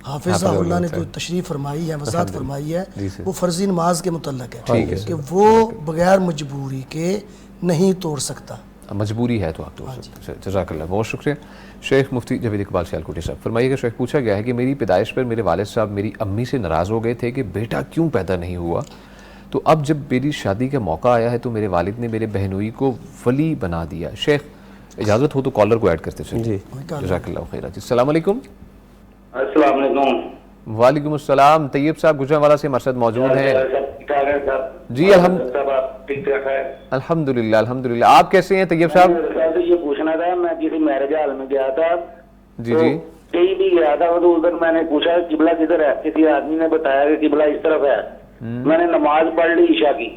حافظہ اللہ نے تو تشریف فرمائی ہے، وضاحت فرمائی ہے، وہ فرضی نماز کے متعلق ہے کہ وہ بغیر مجبوری کے نہیں توڑ سکتا. مجبوری ہے تو آپ توڑ سکتے ہیں. جزاک اللہ، بہت شکریہ. شیخ مفتی جاوید اقبال سیالکوٹی صاحب، فرمائیے کہ شیخ پوچھا گیا ہے کہ میری پیدائش پر میرے والد صاحب میری امی سے ناراض ہو گئے تھے کہ بیٹا کیوں پیدا نہیں ہوا، تو اب جب میری شادی کا موقع آیا ہے تو میرے والد نے میرے بہنوئی کو ولی بنا دیا. شیخ اجازت ہو تو کالر کو ایڈ کرتے چلیں. جی جزاک اللہ خیر. جی السلام علیکم. السلام علیکم. وعلیکم السلام. طیب صاحب گجرانوالہ سے مرشد موجود ہیں. جی الحمدللہ الحمدللہ. آپ کیسے ہیں طیب صاحب؟ یہ پوچھنا تھا، میں کسی میرج ہال میں گیا تھا، جی جی کہیں بھی گیا تھا تو ادھر میں نے پوچھا قبلہ کدھر ہے، کسی آدمی نے بتایا کہ قبلہ اس طرف ہے. میں نے نماز پڑھ لی عشاء کی،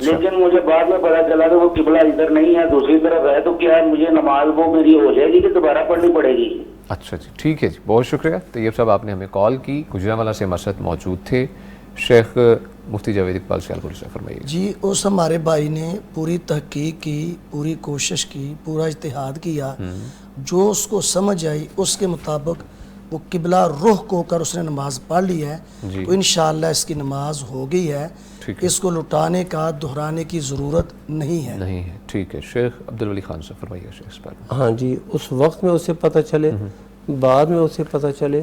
لیکن مجھے بعد میں پتا چلا کہ وہ قبلہ ادھر نہیں ہے دوسری طرف ہے. تو کیا مجھے نماز وہ میری ہو جائے گی کہ دوبارہ پڑھنی پڑے گی؟ اچھا جی ٹھیک ہے جی، بہت شکریہ. طیب صاحب آپ نے ہمیں کال کی، گجرانوالہ سے مرشد موجود تھے. شیخ مفتی جاوید اقبال سیالکوٹی صاحب فرمائیے. جی اس ہمارے بھائی نے پوری تحقیق کی، پوری کوشش کی، پورا اجتہاد کیا، جو اس کو سمجھ آئی اس کے مطابق وہ قبلہ رخ کو کر اس نے نماز پڑھ لی ہے. تو انشاءاللہ اس کی نماز ہو گئی ہے، اس کو لٹانے کا دہرانے کی ضرورت نہیں ہے. نہیں ہے. ٹھیک ہے. شیخ عبدالولی خان صاحب فرمائیے شیخ اس بارے میں. ہاں جی، اس وقت میں اسے پتہ چلے، بعد میں اسے پتہ چلے،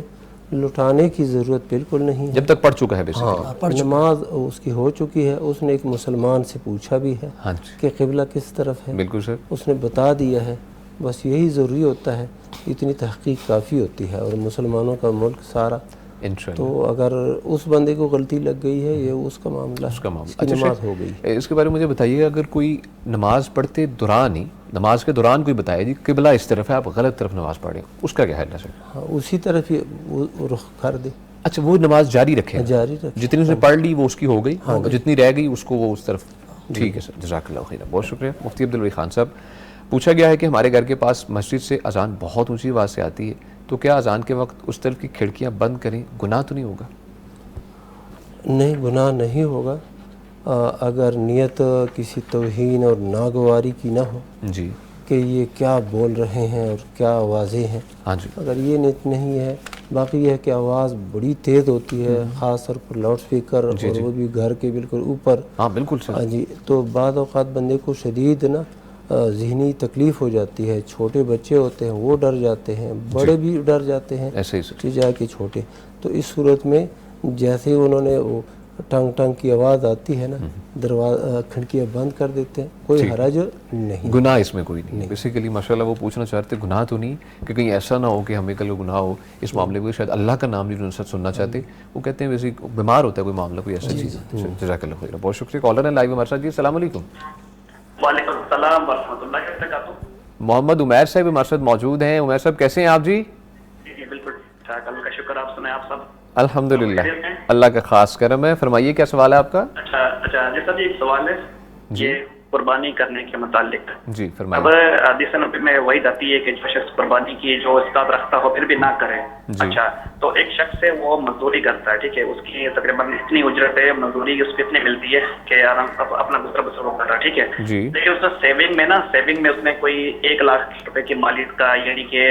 لٹانے کی ضرورت بالکل نہیں ہے. جب تک پڑھ چکا ہے بیسیکلی. ہاں نماز اس کی ہو چکی ہے. اس نے ایک مسلمان سے پوچھا بھی ہے ہاں جی کہ قبلہ کس طرف ہے، بالکل سر. اس نے بتا دیا ہے. بس یہی ضروری ہوتا ہے، اتنی تحقیق کافی ہوتی ہے. اور مسلمانوں کا ملک سارا، انشاءاللہ. تو اگر اس بندے کو غلطی لگ گئی ہے یہ اس کا معاملہ ہے، اس کا معاملہ. اس کی نماز ہو گئی. اس کے بارے میں مجھے بتائیے، اگر کوئی نماز پڑھتے دوران ہی، نماز کے دوران کوئی بتایا جی قبلہ اس طرف ہے، آپ غلط طرف نماز پڑھیں، اس کا کیا حل ہے سر؟ ہاں اسی طرف ہی وہ رخ کر دے. اچھا وہ نماز جاری رکھے، جاری رکھے، جتنی اس نے پڑھ لی وہ اس کی ہو گئی، اور جتنی رہ گئی اس کو وہ اس طرف. ٹھیک ہے سر، جزاک اللہ خیر. بہت شکریہ. مفتی عبدالولی خان صاحب، پوچھا گیا ہے کہ ہمارے گھر کے پاس مسجد سے اذان بہت اونچی آواز سے آتی ہے، تو کیا اذان کے وقت اس طرف کی کھڑکیاں بند کریں، گناہ تو نہیں ہوگا؟ نہیں، گناہ نہیں ہوگا اگر نیت کسی توہین اور ناگواری کی نہ ہو جی کہ یہ کیا بول رہے ہیں اور کیا آوازیں ہیں. ہاں جی. اگر یہ نیت نہیں ہے، باقی یہ ہے کہ آواز بڑی تیز ہوتی ہے، خاص طور پر لاؤڈ سپیکر، اور وہ بھی گھر کے بالکل اوپر. ہاں بالکل سر. ہاں جی، تو بعض اوقات بندے کو شدید نا ذہنی تکلیف ہو جاتی ہے. چھوٹے بچے ہوتے ہیں وہ ڈر جاتے ہیں، بڑے بھی ڈر جاتے ہیں، ایسے ہی سر. جا کے چھوٹے. تو اس صورت میں جیسے انہوں نے وہ ٹنگ ٹنگ کی آواز آتی ہے نا، دروازہ کھڑکیاں بند کر دیتے ہیں، کوئی حرج نہیں. گناہ اس میں کوئی نہیں. بیسیکلی ماشاءاللہ وہ پوچھنا چاہتے گناہ تو نہیں، کہ کہیں ایسا نہ ہو کہ ہمیں کل گناہ ہو اس معاملے کو، شاید اللہ کا نام بھی انہوں نے سننا چاہتے. وہ کہتے ہیں ویسے بیمار ہوتا ہے کوئی معاملہ، کوئی ایسا چیز. جزاک اللہ خیر. بہت شکریہ. کالر ہے لائیو ہمارے ساتھ. جی السلام علیکم. وعلیکم السلام ورحمۃ اللہ وبرکاتہ. محمد عمیر صاحب ہمارے ساتھ موجود ہیں. عمیر صاحب کیسے ہیں آپ؟ جی جی بالکل ٹھیک، اللہ کا شکر. آپ سنیں، آپ سب الحمدللہ، اللہ کا خاص کرم ہے. فرمائیے کیا سوال ہے آپ کا؟ اچھا جی سر، ایک سوال ہے یہ قربانی کرنے کے متعلق. جی اب فرمائیے. حدیث نبی میں وہی آتی ہے کہ جو شخص قربانی کی جو استاد رکھتا ہو پھر بھی نہ کرے. اچھا تو ایک شخص ہے وہ مزدوری کرتا ہے، ٹھیک ہے، اس کی تقریباً اتنی اجرت ہے مزدوری اس کو اتنی ملتی ہے کہ اپنا گزر بسر وہ کر رہا ہے، ٹھیک ہے. لیکن اس نے سیونگ میں اس نے کوئی 1 لاکھ روپے کی مالیت کا، یعنی کہ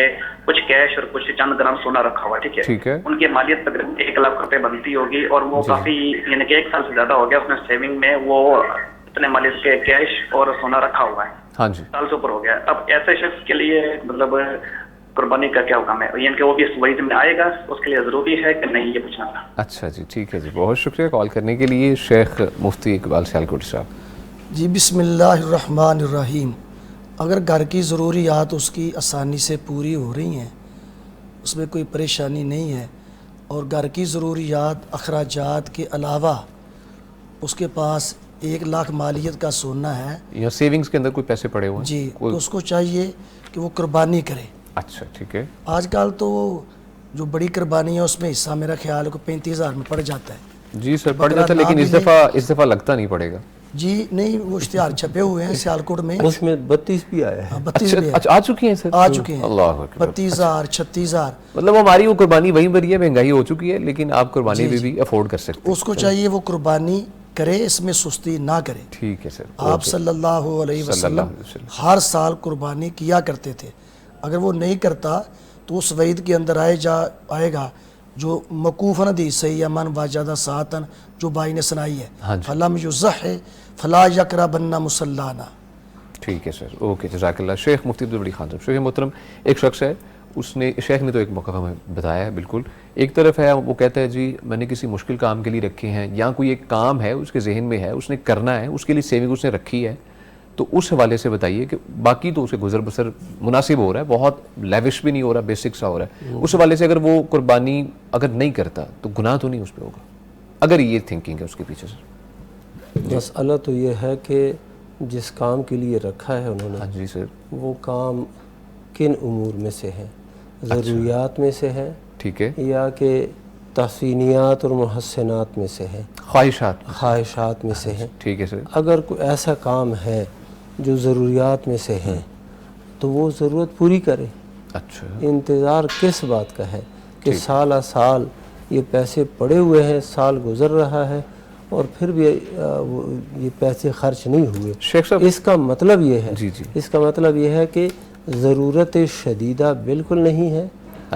کچھ کیش اور کچھ چند گرام سونا رکھا ہوا، ٹھیک ہے. ان کی مالیت تقریباً 1 لاکھ روپے بنتی ہوگی، اور وہ کافی یعنی کہ 1 سال سے زیادہ ہو گیا اس نے سیونگ میں وہ اتنے مالیت کے کیش اور سونا رکھا ہوا ہے. ہاں جی. سال سے اوپر ہو گیا. اب ایسے شخص کے لیے مطلب قربانی کا کیا حکم ہے, یعنی کہ وہ بھی اس وعید میں آئے گا, اس کے لیے ضروری ہے کہ نہیں, یہ پوچھنا تھا. اچھا جی, ٹھیک ہے جی, بہت شکریہ کال کرنے کے لیے. شیخ مفتی اقبال سیالکوٹی صاحب. جی بسم اللہ الرحمن الرحیم. اگر گھر کی ضروریات اس کی آسانی سے پوری ہو رہی ہیں, اس میں کوئی پریشانی نہیں ہے, اور گھر کی ضروریات اخراجات کے علاوہ اس کے پاس 1 لاکھ مالیت کا سونا ہے یا سیونگز کے اندر کوئی پیسے پڑے ہوئے ہیں جی, تو اس کو چاہیے کہ وہ قربانی کرے. اچھا ٹھیک ہے. آج کل تو جو بڑی قربانی ہے اس میں حصہ میرا خیال ہے کہ 35,000 میں پڑ جاتا ہے. جی سر پڑ جاتا ہے, لیکن اس دفعہ لگتا نہیں پڑے گا. جی نہیں, وہ اشتہار چھپے ہوئے ہیں سیالکوٹ میں, اس میں 32 بھی آیا ہے. 32 بھی ہے, اچھا آ چکی ہیں سر, آ چکے ہیں. اللہ اکبر. 32,000 36,000. مطلب ہماری وہ قربانی وہیں پر ہی ہے, مہنگائی ہو چکی ہے, لیکن آپ قربانی بھی افورڈ کر سکتے ہیں. اس کو چاہیے وہ قربانی کرے, اس میں سستی نہ کرے. ٹھیک ہے سر. آپ صلی اللہ علیہ وسلم ہر سال قربانی کیا کرتے تھے. اگر وہ نہیں کرتا تو اس وعید کے اندر آئے گا جو موقوفاً حدیث صحیح من واجدہ ساتن جو بھائی نے سنائی ہے, فلم یزح فلا یقربن مصلانا. ٹھیک ہے سر, اوکے, جزاک اللہ. شیخ مفتی عبدالبڑی خان صاحب. شیخ محترم, ایک شخص ہے, اس نے, شیخ نے تو ایک موقع ہمیں بتایا ہے, بالکل ایک طرف ہے وہ کہتا ہے جی میں نے کسی مشکل کام کے لیے رکھے ہیں, یا کوئی ایک کام ہے اس کے ذہن میں ہے, اس نے کرنا ہے, اس کے لیے سیونگ اس نے رکھی ہے, تو اس حوالے سے بتائیے کہ باقی تو اسے گزر بسر مناسب ہو رہا ہے, بہت لیوش بھی نہیں ہو رہا, بیسک سا ہو رہا ہے, اس حوالے سے اگر وہ قربانی اگر نہیں کرتا تو گناہ تو نہیں اس پہ ہوگا, اگر یہ تھنکنگ ہے اس کے پیچھے سے؟ مسئلہ تو یہ ہے کہ جس کام کے لیے رکھا ہے انہوں نے, جی سر, وہ کام کن امور میں سے ہے, ضروریات میں سے ہے, ٹھیک ہے, یا کہ تحسینیات اور محسنات میں سے ہے, خواہشات میں سے ہے. ٹھیک ہے سر. اگر کوئی ایسا کام ہے جو ضروریات میں سے ہے تو وہ ضرورت پوری کرے. اچھا, انتظار کس بات کا ہے کہ سالہ سال یہ پیسے پڑے ہوئے ہیں, سال گزر رہا ہے اور پھر بھی یہ پیسے خرچ نہیں ہوئے. شیخ صاحب, اس کا مطلب یہ ہے, جی جی, اس کا مطلب یہ ہے کہ ضرورت شدیدہ بالکل نہیں ہے,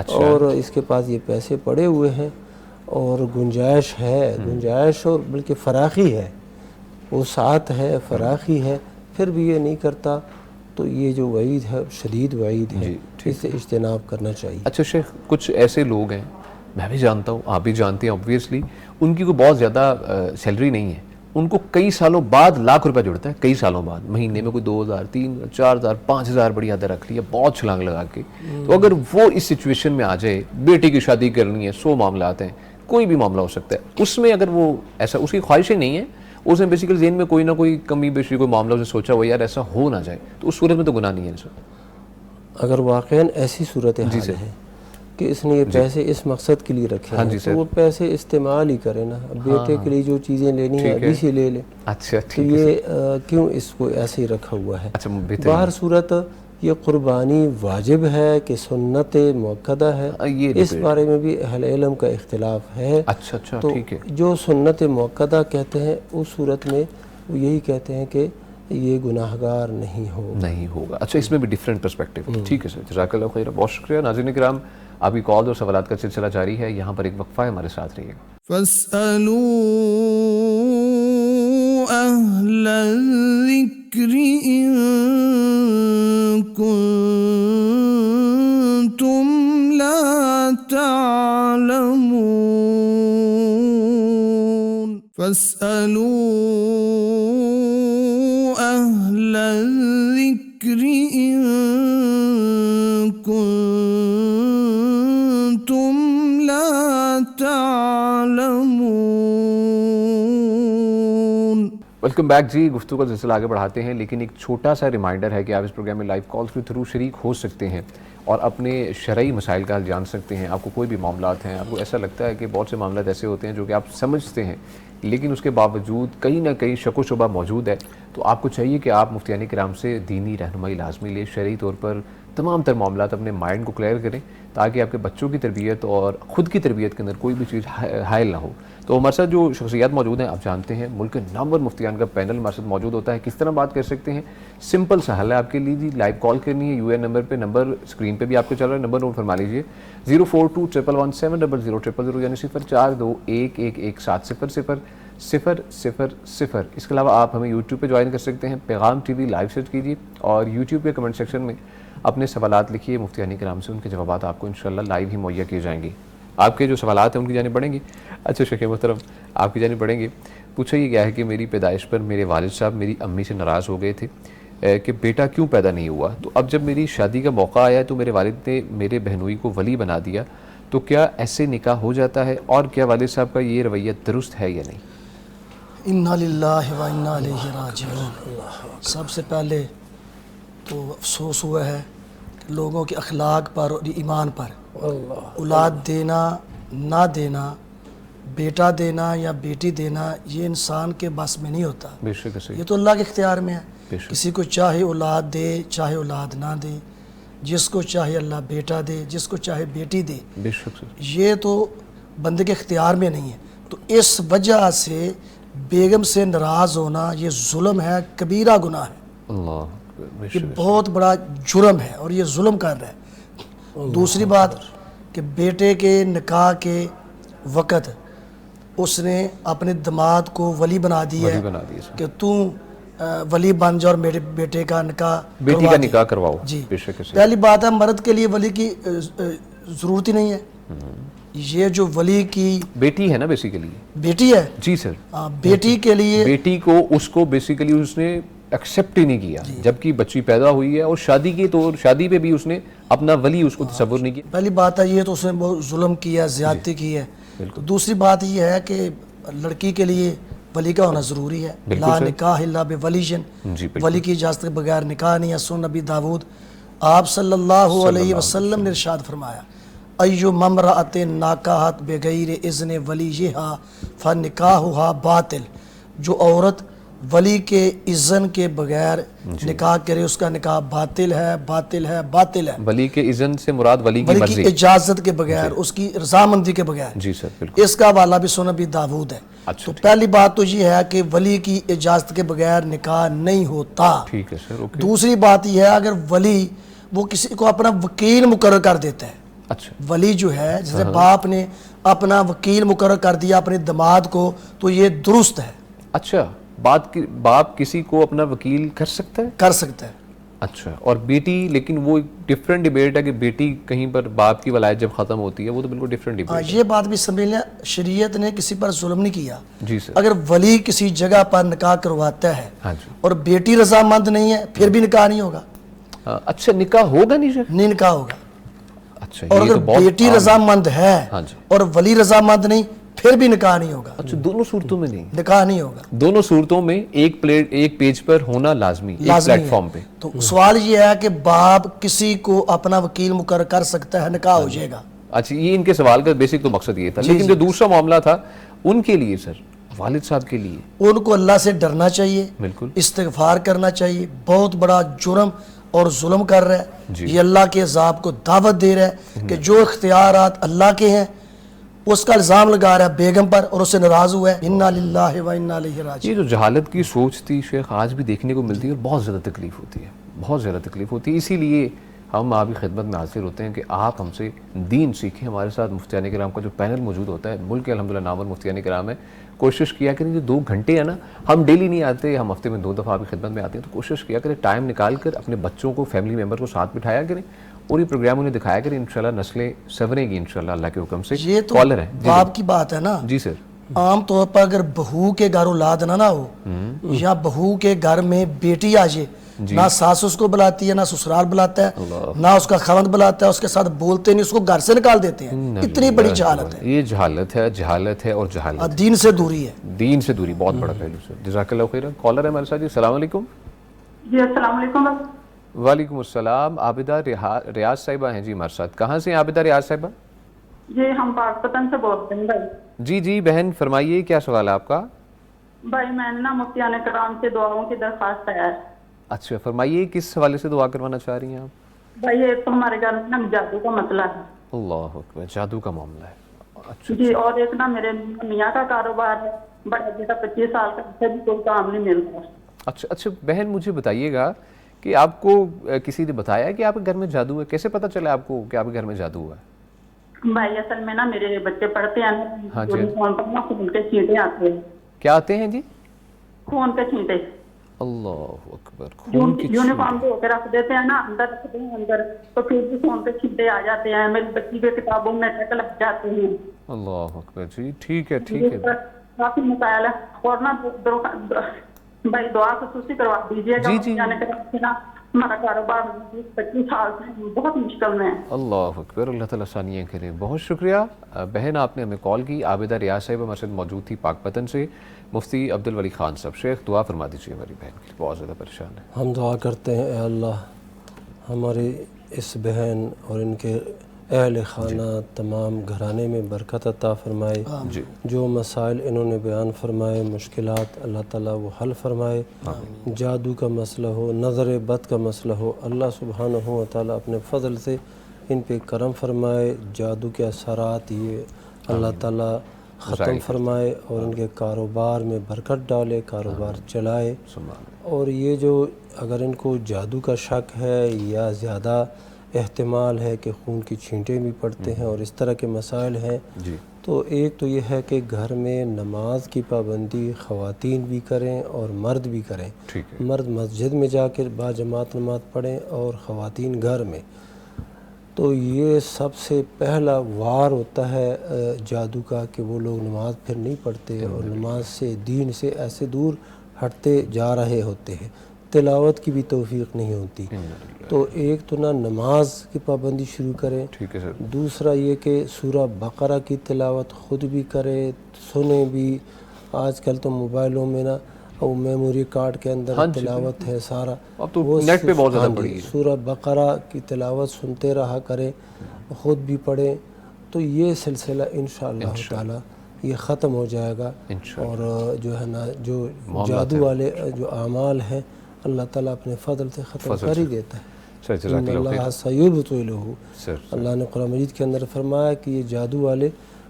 اور اس کے پاس یہ پیسے پڑے ہوئے ہیں اور گنجائش ہے, گنجائش اور بلکہ فراخی ہے, وسعت ہے, فراخی ہے, پھر بھی یہ نہیں کرتا, تو یہ جو وعید ہے شدید وعید ہے, اس سے اجتناب کرنا چاہیے. اچھا شیخ, کچھ ایسے لوگ ہیں, میں بھی جانتا ہوں, آپ بھی جانتے ہیں آبویسلی, ان کی کوئی بہت زیادہ سیلری نہیں ہے, ان کو کئی سالوں بعد لاکھ روپے جڑتا ہے, کئی سالوں بعد, مہینے میں کوئی 2,000 3,000 4,000 5,000 بڑی حد رکھ لیا, بہت چھلانگ لگا کے. تو اگر وہ اس سچویشن میں آ جائے, بیٹی کی شادی کرنی ہے, 100 معاملات ہیں, کوئی بھی معاملہ ہو سکتا ہے, اس میں اگر وہ ایسا, اس کی خواہشیں نہیں ہیں, اس نے بیسیکل ذہن میں کوئی نہ کوئی کمی بیشی کوئی معاملہ اسے سوچا ہوا یار ایسا ہو نہ جائے, تو اس صورت میں تو گناہ نہیں ہے سر. اگر واقعاً ایسی صورتحال ہے کہ اس نے یہ پیسے اس مقصد کے لیے رکھے ہیں تو وہ پیسے استعمال ہی کرے نا, بیٹے کے لیے جو چیزیں لینی ہیں ابھی سے لے لے. اچھا, تو یہ کیوں اس کو ایسے ہی رکھا ہوا ہے؟ باہر صورت یہ قربانی واجب ہے کہ سنت مؤکدہ ہے, اس بارے میں بھی اہل علم کا اختلاف ہے. اچھا, تو جو سنت مؤکدہ کہتے ہیں اس صورت میں وہ یہی کہتے ہیں کہ یہ گناہگار نہیں ہوگا. اچھا, اس میں بھی ڈیفرنٹ پرسپیکٹیو. ٹھیک ہے سر, جزاک اللہ خیر, بہت شکریہ. ناظرین کرام, آپ کی کال اور سوالات کا سلسلہ جاری ہے, یہاں پر ایک وقفہ ہے, ہمارے ساتھ رہیے گا. فاسألوا أهل الذكر إن كنتم لا تعلمون. فاسألوا أهل الذكر إن كنتم لا تعلمون. ویلکم بیک جی, گفتگو کا سلسلہ آگے بڑھاتے ہیں, لیکن ایک چھوٹا سا ریمائنڈر ہے کہ آپ اس پروگرام میں لائیو کالز کے تھرو شریک ہو سکتے ہیں اور اپنے شرعی مسائل کا حل جان سکتے ہیں. آپ کو کوئی بھی معاملات ہیں, آپ کو ایسا لگتا ہے کہ بہت سے معاملات ایسے ہوتے ہیں جو کہ آپ سمجھتے ہیں لیکن اس کے باوجود کہیں نہ کہیں شک و شبہ موجود ہے, تو آپ کو چاہیے کہ آپ مفتیان کرام سے دینی رہنمائی لازمی لیں, شرعی طور پر تمام تر معاملات اپنے مائنڈ کو کلیئر کریں تاکہ آپ کے بچوں کی تربیت اور خود کی تربیت کے اندر کوئی بھی چیز حائل نہ ہو. تو ہمارے ساتھ جو شخصیات موجود ہیں آپ جانتے ہیں, ملک کے نامور مفتیان کا پینل ہمارے ساتھ موجود ہوتا ہے. کس طرح بات کر سکتے ہیں؟ سمپل سا حل ہے آپ کے لیے جی, لائیو کال کرنی ہے UN نمبر پہ, نمبر اسکرین پہ بھی آپ کو چل رہا ہے, نمبر نوٹ فرما لیجیے 04211170000 یعنی 0421117000. اس کے علاوہ آپ ہمیں یوٹیوب پہ جوائن کر سکتے ہیں, پیغام TV لائیو سرچ کیجیے, اور یوٹیوب کے کمنٹ سیکشن میں اپنے سوالات لکھیے مفتیان کرام سے، ان کے جوابات آپ کو انشاءاللہ لائیو ہی مہیا کیے جائیں گے. آپ کے جو سوالات ہیں ان کی جانب بڑھیں گے. اچھا شیخ محترم آپ کی جانب بڑھیں گے. پوچھا یہ گیا ہے کہ میری پیدائش پر میرے والد صاحب میری امی سے ناراض ہو گئے تھے کہ بیٹا کیوں پیدا نہیں ہوا. تو اب جب میری شادی کا موقع آیا تو میرے والد نے میرے بہنوئی کو ولی بنا دیا. تو کیا ایسے نکاح ہو جاتا ہے، اور کیا والد صاحب کا یہ رویہ درست ہے یا نہیں؟ انا للہ و انا الیہ راجعون. سب سے پہلے تو افسوس ہوا ہے کہ لوگوں کے اخلاق پر اور ایمان پر اولاد دینا نہ دینا، بیٹا دینا یا بیٹی دینا، یہ انسان کے بس میں نہیں ہوتا. بے شک یہ تو اللہ کے اختیار میں ہے. بے شک. کسی کو چاہے اولاد دے چاہے اولاد نہ دے، جس کو چاہے اللہ بیٹا دے جس کو چاہے بیٹی دے، بے شک سر. یہ تو بندے کے اختیار میں نہیں ہے. تو اس وجہ سے بیگم سے ناراض ہونا یہ ظلم ہے، کبیرہ گناہ ہے. اللہ بے یہ شک. بہت بڑا جرم ہے اور یہ ظلم کر رہا ہے. دوسری بات کہ بیٹے کے نکاح کے وقت اس نے اپنے داماد کو ولی بنا دیا ولی ہے بنا دیا سر. کہ تم ولی بن جا اور میرے بیٹے کا نکاح بیٹی کروا کا دے. نکاح کرواؤ. جی بے شک سر. پہلی بات ہے مرد کے لیے ولی کی ضرورت ہی نہیں ہے. یہ جو ولی کی بیٹی ہے نا بیسیکلی. بیٹی ہے، جی سر. بیٹی کے لیے بیٹی کو اس کو بیسیکلی اس نے ایکسیپٹ ہی نہیں کیا جبکہ بچی پیدا ہوئی ہے، اور شادی کی تو شادی پہ بھی اس نے اپنا ولی اس کو تصور نہیں کیا. پہلی بات ہے یہ تو اس نے بہت ظلم کیا، زیادتی کی ہے. تو دوسری بات یہ ہے کہ لڑکی کے لیے ولی کا ہونا ضروری ہے. لا نکاح الا بولیٍ، جی ولی کی اجازت کے بغیر نکاح نہیں ہے. سنن نبی داود آپ صلی اللہ علیہ وسلم نے ارشاد فرمایا ایو ممرأۃ ناکحت بغیر اذن ولیہا فنکاحھا باطل. جو عورت ولی کے اذن کے بغیر نکاح کرے اس کا نکاح باطل ہے، باطل ہے، باطل ہے. ولی کے اذن سے مراد ولی کی ولی مرضی. کی اجازت کے بغیر، اس کی رضامندی کے بغیر. جی سر بالکل. اس کا حوالہ بھی سنن نبی داود ہے. اچھا تو پہلی بات تو یہ ہے کہ ولی کی اجازت کے بغیر نکاح نہیں ہوتا. ٹھیک ہے سر. اوکے. دوسری بات یہ ہے اگر ولی وہ کسی کو اپنا وکیل مقرر کر دیتا ہے، اچھا ولی جو ہے جیسے باپ نے اپنا وکیل مقرر کر دیا اپنے داماد کو، تو یہ درست ہے. اچھا باپ کسی کو اپنا وکیل کر سکتا ہے؟ کر سکتا ہے. اچھا. اور بیٹی، لیکن وہ ڈیفرنٹ ڈیبیٹ ہے کہ بیٹی کہیں پر باپ کی ولایت جب ختم ہوتی ہے، وہ تو بالکل ڈیفرنٹ ڈیبیٹ ہے. یہ بات بھی سمجھ لیں، شریعت نے کسی پر ظلم نہیں کیا. جی سر. اگر ولی کسی جگہ پر نکاح کرواتا ہے ہاں جی. اور بیٹی رضامند نہیں ہے پھر بھی نکاح نہیں ہوگا. اچھا نکاح ہوگا نہیں سر؟ نہیں نکاح ہوگا. اچھا. اور اگر بیٹی رضامند ہے ہاں جی. اور ولی رضامند نہیں پھر بھی نکاح نہیں ہوگا. اچھا دونوں صورتوں میں نہیں؟ نکاح نہیں ہوگا. دونوں صورتوں میں ایک پیج پر ہونا لازمی، ایک پلیٹ فارم پہ. تو سوال یہ ہے کہ باپ کسی کو اپنا وکیل مقرر کر سکتا ہے، نکاح ہو جائے گا. اچھا یہ ان کے سوال کا بیسک تو مقصد یہ تھا. لیکن جو دوسرا معاملہ تھا ان کے لیے سر، والد صاحب کے لیے ان کو اللہ سے ڈرنا چاہیے، بالکل استغفار کرنا چاہیے. بہت بڑا جرم اور ظلم کر رہا ہے. یہ اللہ کے عذاب کو دعوت دے رہا ہے کہ جو اختیارات اللہ کے ہیں اس کا الزام لگا رہا ہے بیگم پر اور اس سے ناراض ہوا ہے. انا للہ و انا الیہ راجعون. یہ جو جہالت کی سوچ تھی شیخ آج بھی دیکھنے کو ملتی ہے، اور بہت زیادہ تکلیف ہوتی ہے، بہت زیادہ تکلیف ہوتی ہے. اسی لیے ہم آپ کی خدمت میں حاضر ہوتے ہیں کہ آپ ہم سے دین سیکھیں. ہمارے ساتھ مفتیان کرام کا جو پینل موجود ہوتا ہے، ملک کے الحمدللہ نامور مفتیان کرام ہے. کوشش کیا کریں جو 2 گھنٹے ہیں نا، ہم ڈیلی نہیں آتے، ہم ہفتے میں 2 دفعہ آپ کی خدمت میں آتے ہیں، تو کوشش کیا کریں ٹائم نکال کر اپنے بچوں کو، فیملی ممبر کو ساتھ بٹھایا کریں اور یہ پروگرام انہیں دکھایا کریں. انشاءاللہ نسلیں سنوریں گی انشاءاللہ اللہ کے حکم سے. یہ تو کالر ہے باپ کی بات ہے نا. جی سر. عام طور پر اگر بہو کے گھر اولاد نہ ہو یا بہو کے گھر میں بیٹی آ جائے، نہ ساس اس کو بلاتی ہے، نہ سسرال بلاتا ہے، نہ اس کا خاوند بلاتا ہے، اس کے ساتھ بولتے نہیں، اس کو گھر سے نکال دیتے ہیں. اتنی بڑی جہالت ہے. یہ جہالت ہے، جہالت ہے اور جہالت. دین سے دوری ہے. دین سے دوری بہت بڑا پہلو سر. جزاک اللہ خیر. کالر ہے ہمارے ساتھ. جی السلام علیکم. جی السلام علیکم. وعلیکم السلام. عابدہ ریاض صاحبہ ہیں جی ہمارے ساتھ. کہاں سے ہیں عابدہ ریاض صاحبہ؟ جی ہم پاک پتن سے بولتے ہیں بھائی. جی جی بہن فرمائیے کیا سوال ہے آپ کا؟ بھائی میں نے نا مفتیان کرام سے دعاؤں کی درخواست ہے. اچھا فرمائیے کس حوالے سے دعا کروانا چاہ رہی ہیں آپ؟ بھائی ایک تو ہمارے گھر میں نا جادو کا مسئلہ ہے. اللہ اکبر. جادو کا معاملہ ہے. اچھا جی اور ایک نا میرے میاں کا کاروبار ہے، بڑا بیٹا 25 سال کا، اسے بھی کوئی کام نہیں مل رہا. اچھا بہن مجھے بتائیے گا کہ آپ کو کسی نے بتایا کہ آپ کے گھر میں جادو ہے؟ کیسے پتہ چلا آپ کو کہ آپ کے گھر میں جادو ہوا ہے؟ بھائی اصل میں نا میرے بچے پڑھتے ہیں نا، ہاں جی. فون پر نا خون کے چھینٹے آتے ہیں. کیا آتے ہیں جی؟ خون کے چھینٹے. اللہ اکبر، خون کی یونیفارم دھو کے رکھ دیتے ہیں نا، اندر رکھتے ہیں اندر، تو پھر بھی فون پہ چھینٹے آ جاتے ہیں، میری بچی کے کتابوں میں ٹک لگ جاتے ہیں، اللہ اکبر جی، ٹھیک ہے ٹھیک ہے، کافی مسائل ہے، اور نا بھائی دعا خصوصی کروا دیجیے گا، جانے کے بعد نا ہمارا کاروبار 25 سال سے بہت مشکل میں ہے۔ اللہ اکبر، اللہ تعالیٰ آسانیاں کرے۔ بہت شکریہ بہن، آپ نے ہمیں کال کی۔ عابدہ ریاض صاحب ہمارے ساتھ موجود تھی پاک پتن سے۔ مفتی عبدالولی خان صاحب، شیخ دعا فرما دیجیے ہماری بہن کے لیے، بہت زیادہ پریشان ہے۔ ہم دعا کرتے ہیں اے اللہ ہماری اس بہن اور ان کے اہل خانہ تمام گھرانے میں برکت عطا فرمائے، جو مسائل انہوں نے بیان فرمائے، مشکلات اللہ تعالیٰ وہ حل فرمائے، جادو کا مسئلہ ہو، نظر بد کا مسئلہ ہو، اللہ سبحانہ و تعالیٰ اپنے فضل سے ان پہ کرم فرمائے، جادو کے اثرات یہ اللہ تعالیٰ ختم فرمائے اور ان کے کاروبار میں برکت ڈالے، کاروبار چلائے۔ اور یہ جو اگر ان کو جادو کا شک ہے یا زیادہ احتمال ہے کہ خون کی چھینٹیں بھی پڑتے ہیں اور اس طرح کے مسائل ہیں، تو ایک تو یہ ہے کہ گھر میں نماز کی پابندی خواتین بھی کریں اور مرد بھی کریں، مرد مسجد میں جا کے باجماعت نماز پڑھیں اور خواتین گھر میں۔ تو یہ سب سے پہلا وار ہوتا ہے جادو کا کہ وہ لوگ نماز پھر نہیں پڑھتے اور نماز سے، دین سے ایسے دور ہٹتے جا رہے ہوتے ہیں، تلاوت کی بھی توفیق نہیں ہوتی۔ تو ایک تو نا نماز کی پابندی شروع کریں، دوسرا یہ کہ سورہ بقرہ کی تلاوت خود بھی کرے، سنیں بھی۔ آج کل تو موبائلوں میں نا وہ میموری کارڈ کے اندر تلاوت ہے سارا، اب تو نیٹ پہ بہت زیادہ پڑھی ہے، سورہ بقرہ کی تلاوت سنتے رہا کریں، خود بھی پڑھیں، تو یہ سلسلہ انشاءاللہ تعالی یہ ختم ہو جائے گا۔ اور جو ہے نا جو جادو والے جو اعمال ہیں اللہ تعالیٰ اپنے فضل سے ختم کر ہی دیتا ہے۔ ان اللہ سیبطلہ، اللہ نے قرآن مجید کے اندر فرمایا کہ یہ جادو والے